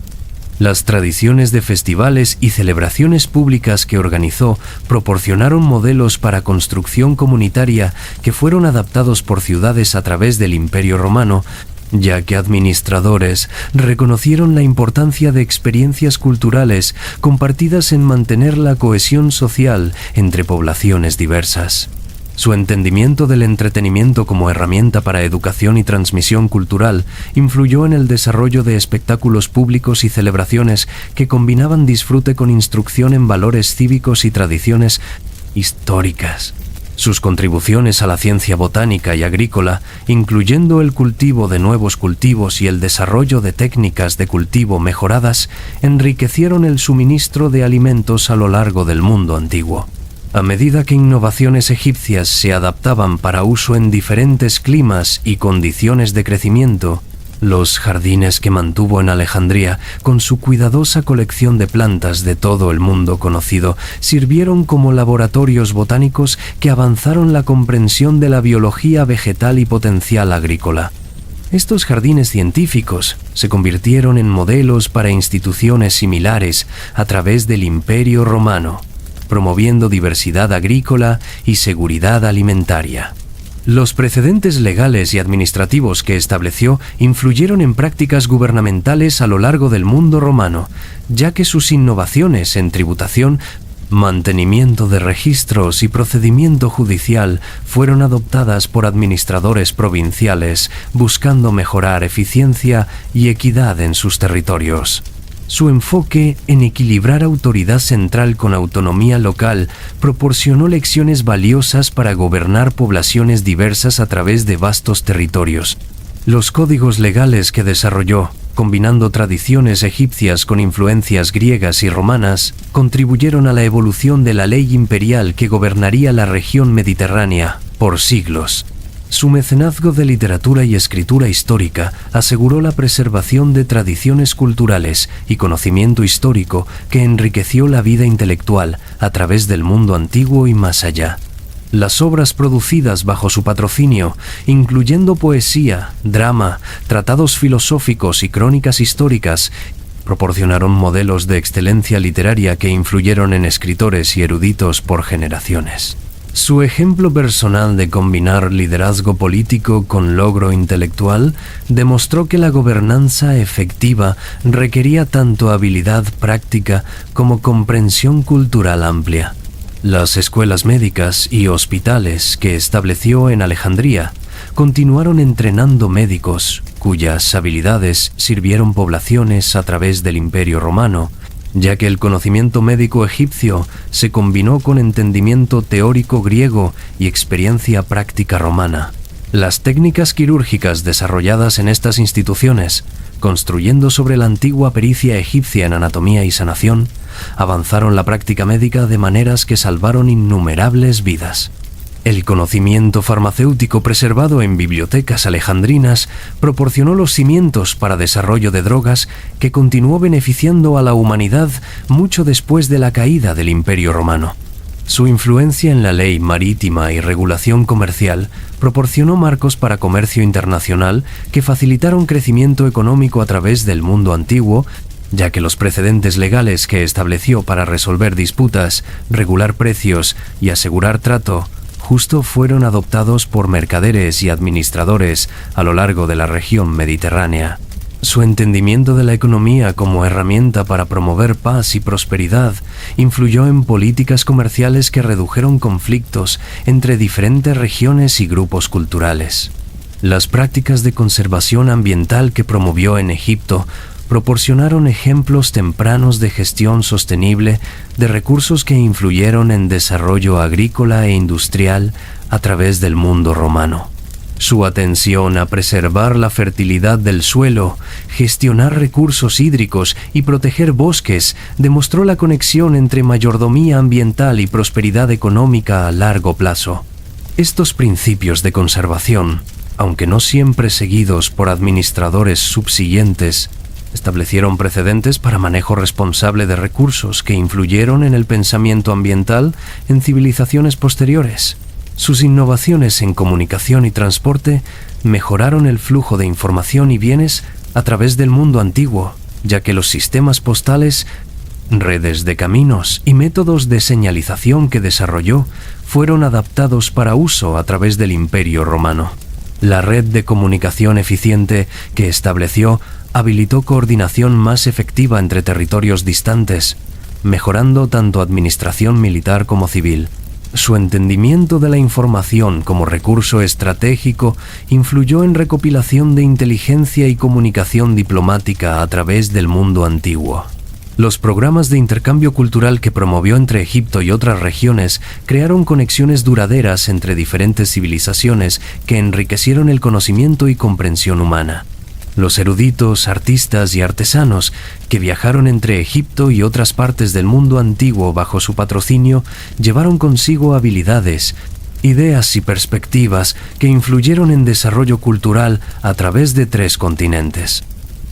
Las tradiciones de festivales y celebraciones públicas que organizó proporcionaron modelos para construcción comunitaria que fueron adaptados por ciudades a través del Imperio Romano, ya que administradores reconocieron la importancia de experiencias culturales compartidas en mantener la cohesión social entre poblaciones diversas. Su entendimiento del entretenimiento como herramienta para educación y transmisión cultural influyó en el desarrollo de espectáculos públicos y celebraciones que combinaban disfrute con instrucción en valores cívicos y tradiciones históricas. Sus contribuciones a la ciencia botánica y agrícola, incluyendo el cultivo de nuevos cultivos y el desarrollo de técnicas de cultivo mejoradas, enriquecieron el suministro de alimentos a lo largo del mundo antiguo. A medida que innovaciones egipcias se adaptaban para uso en diferentes climas y condiciones de crecimiento, los jardines que mantuvo en Alejandría, con su cuidadosa colección de plantas de todo el mundo conocido, sirvieron como laboratorios botánicos que avanzaron la comprensión de la biología vegetal y potencial agrícola. Estos jardines científicos se convirtieron en modelos para instituciones similares a través del Imperio Romano, promoviendo diversidad agrícola y seguridad alimentaria. Los precedentes legales y administrativos que estableció influyeron en prácticas gubernamentales a lo largo del mundo romano, ya que sus innovaciones en tributación, mantenimiento de registros y procedimiento judicial fueron adoptadas por administradores provinciales, buscando mejorar eficiencia y equidad en sus territorios. Su enfoque en equilibrar autoridad central con autonomía local proporcionó lecciones valiosas para gobernar poblaciones diversas a través de vastos territorios. Los códigos legales que desarrolló, combinando tradiciones egipcias con influencias griegas y romanas, contribuyeron a la evolución de la ley imperial que gobernaría la región mediterránea por siglos. Su mecenazgo de literatura y escritura histórica aseguró la preservación de tradiciones culturales y conocimiento histórico que enriqueció la vida intelectual a través del mundo antiguo y más allá. Las obras producidas bajo su patrocinio, incluyendo poesía, drama, tratados filosóficos y crónicas históricas, proporcionaron modelos de excelencia literaria que influyeron en escritores y eruditos por generaciones. Su ejemplo personal de combinar liderazgo político con logro intelectual demostró que la gobernanza efectiva requería tanto habilidad práctica como comprensión cultural amplia. Las escuelas médicas y hospitales que estableció en Alejandría continuaron entrenando médicos cuyas habilidades sirvieron poblaciones a través del Imperio Romano, ya que el conocimiento médico egipcio se combinó con entendimiento teórico griego y experiencia práctica romana. Las técnicas quirúrgicas desarrolladas en estas instituciones, construyendo sobre la antigua pericia egipcia en anatomía y sanación, avanzaron la práctica médica de maneras que salvaron innumerables vidas. El conocimiento farmacéutico preservado en bibliotecas alejandrinas proporcionó los cimientos para desarrollo de drogas que continuó beneficiando a la humanidad mucho después de la caída del Imperio Romano. Su influencia en la ley marítima y regulación comercial proporcionó marcos para comercio internacional que facilitaron crecimiento económico a través del mundo antiguo, ya que los precedentes legales que estableció para resolver disputas, regular precios y asegurar trato justo fueron adoptados por mercaderes y administradores a lo largo de la región mediterránea. Su entendimiento de la economía como herramienta para promover paz y prosperidad influyó en políticas comerciales que redujeron conflictos entre diferentes regiones y grupos culturales. Las prácticas de conservación ambiental que promovió en Egipto proporcionaron ejemplos tempranos de gestión sostenible de recursos que influyeron en desarrollo agrícola e industrial a través del mundo romano. Su atención a preservar la fertilidad del suelo, gestionar recursos hídricos y proteger bosques demostró la conexión entre mayordomía ambiental y prosperidad económica a largo plazo. Estos principios de conservación, aunque no siempre seguidos por administradores subsiguientes, establecieron precedentes para manejo responsable de recursos que influyeron en el pensamiento ambiental en civilizaciones posteriores. Sus innovaciones en comunicación y transporte mejoraron el flujo de información y bienes a través del mundo antiguo, ya que los sistemas postales, redes de caminos y métodos de señalización que desarrolló fueron adaptados para uso a través del Imperio Romano. La red de comunicación eficiente que estableció habilitó coordinación más efectiva entre territorios distantes, mejorando tanto administración militar como civil. Su entendimiento de la información como recurso estratégico influyó en recopilación de inteligencia y comunicación diplomática a través del mundo antiguo. Los programas de intercambio cultural que promovió entre Egipto y otras regiones crearon conexiones duraderas entre diferentes civilizaciones que enriquecieron el conocimiento y comprensión humana. Los eruditos, artistas y artesanos que viajaron entre Egipto y otras partes del mundo antiguo bajo su patrocinio llevaron consigo habilidades, ideas y perspectivas que influyeron en desarrollo cultural a través de 3 continentes.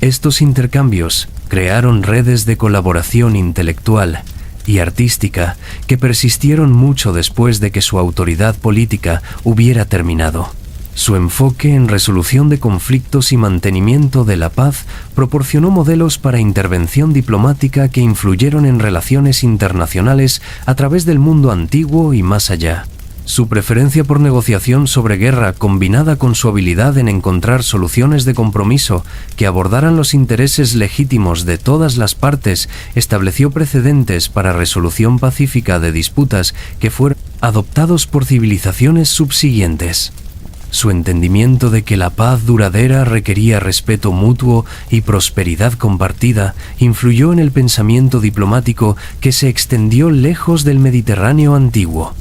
Estos intercambios crearon redes de colaboración intelectual y artística que persistieron mucho después de que su autoridad política hubiera terminado. Su enfoque en resolución de conflictos y mantenimiento de la paz proporcionó modelos para intervención diplomática que influyeron en relaciones internacionales a través del mundo antiguo y más allá. Su preferencia por negociación sobre guerra, combinada con su habilidad en encontrar soluciones de compromiso que abordaran los intereses legítimos de todas las partes, estableció precedentes para resolución pacífica de disputas que fueron adoptados por civilizaciones subsiguientes. Su entendimiento de que la paz duradera requería respeto mutuo y prosperidad compartida influyó en el pensamiento diplomático que se extendió lejos del Mediterráneo antiguo.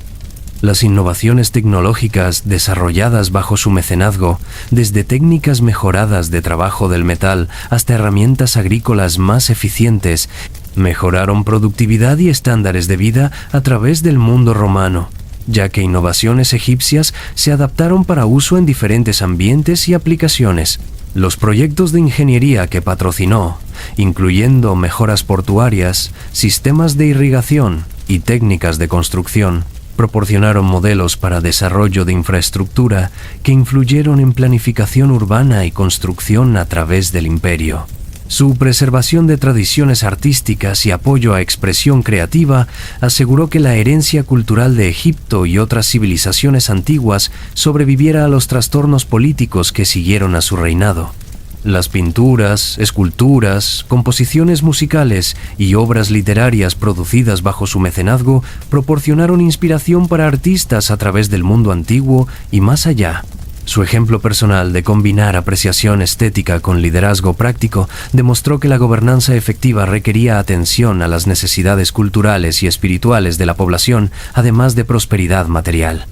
Las innovaciones tecnológicas desarrolladas bajo su mecenazgo, desde técnicas mejoradas de trabajo del metal hasta herramientas agrícolas más eficientes, mejoraron productividad y estándares de vida a través del mundo romano, ya que innovaciones egipcias se adaptaron para uso en diferentes ambientes y aplicaciones. Los proyectos de ingeniería que patrocinó, incluyendo mejoras portuarias, sistemas de irrigación y técnicas de construcción, proporcionaron modelos para desarrollo de infraestructura que influyeron en planificación urbana y construcción a través del imperio. Su preservación de tradiciones artísticas y apoyo a expresión creativa aseguró que la herencia cultural de Egipto y otras civilizaciones antiguas sobreviviera a los trastornos políticos que siguieron a su reinado. Las pinturas, esculturas, composiciones musicales y obras literarias producidas bajo su mecenazgo proporcionaron inspiración para artistas a través del mundo antiguo y más allá. Su ejemplo personal de combinar apreciación estética con liderazgo práctico demostró que la gobernanza efectiva requería atención a las necesidades culturales y espirituales de la población, además de prosperidad material.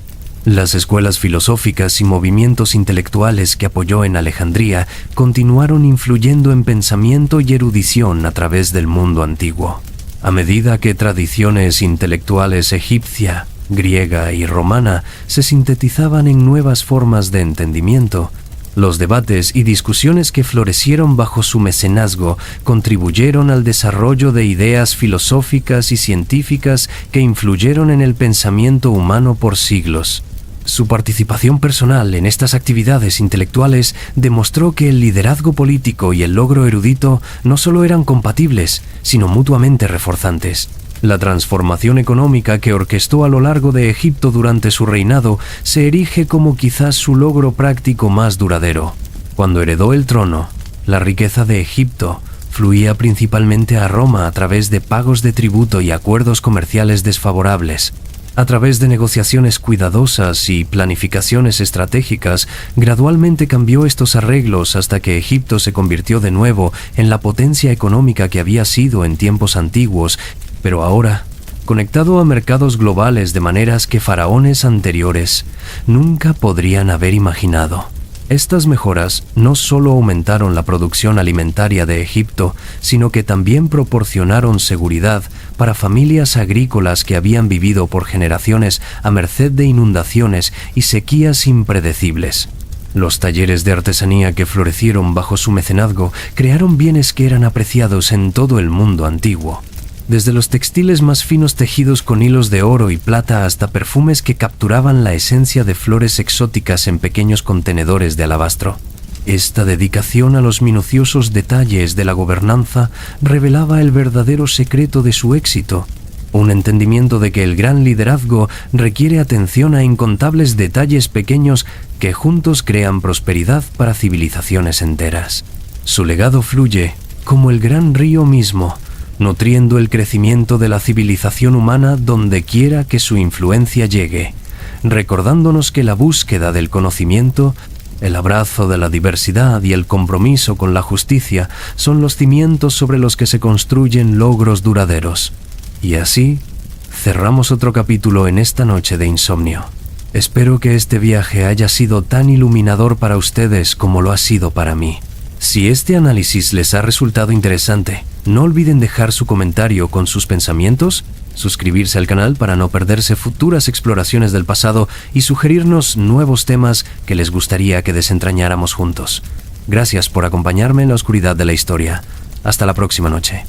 Las escuelas filosóficas y movimientos intelectuales que apoyó en Alejandría continuaron influyendo en pensamiento y erudición a través del mundo antiguo. A medida que tradiciones intelectuales egipcia, griega y romana se sintetizaban en nuevas formas de entendimiento, los debates y discusiones que florecieron bajo su mecenazgo contribuyeron al desarrollo de ideas filosóficas y científicas que influyeron en el pensamiento humano por siglos. Su participación personal en estas actividades intelectuales demostró que el liderazgo político y el logro erudito no solo eran compatibles, sino mutuamente reforzantes. La transformación económica que orquestó a lo largo de Egipto durante su reinado se erige como quizás su logro práctico más duradero. Cuando heredó el trono, la riqueza de Egipto fluía principalmente a Roma a través de pagos de tributo y acuerdos comerciales desfavorables. A través de negociaciones cuidadosas y planificaciones estratégicas, gradualmente cambió estos arreglos hasta que Egipto se convirtió de nuevo en la potencia económica que había sido en tiempos antiguos, pero ahora conectado a mercados globales de maneras que faraones anteriores nunca podrían haber imaginado. Estas mejoras no solo aumentaron la producción alimentaria de Egipto, sino que también proporcionaron seguridad para familias agrícolas que habían vivido por generaciones a merced de inundaciones y sequías impredecibles. Los talleres de artesanía que florecieron bajo su mecenazgo crearon bienes que eran apreciados en todo el mundo antiguo. Desde los textiles más finos tejidos con hilos de oro y plata hasta perfumes que capturaban la esencia de flores exóticas en pequeños contenedores de alabastro. Esta dedicación a los minuciosos detalles de la gobernanza revelaba el verdadero secreto de su éxito, un entendimiento de que el gran liderazgo requiere atención a incontables detalles pequeños que juntos crean prosperidad para civilizaciones enteras. Su legado fluye como el gran río mismo, nutriendo el crecimiento de la civilización humana donde quiera que su influencia llegue, recordándonos que la búsqueda del conocimiento, el abrazo de la diversidad y el compromiso con la justicia son los cimientos sobre los que se construyen logros duraderos. Y así, cerramos otro capítulo en esta noche de insomnio. Espero que este viaje haya sido tan iluminador para ustedes como lo ha sido para mí. Si este análisis les ha resultado interesante, no olviden dejar su comentario con sus pensamientos, suscribirse al canal para no perderse futuras exploraciones del pasado y sugerirnos nuevos temas que les gustaría que desentrañáramos juntos. Gracias por acompañarme en la oscuridad de la historia. Hasta la próxima noche.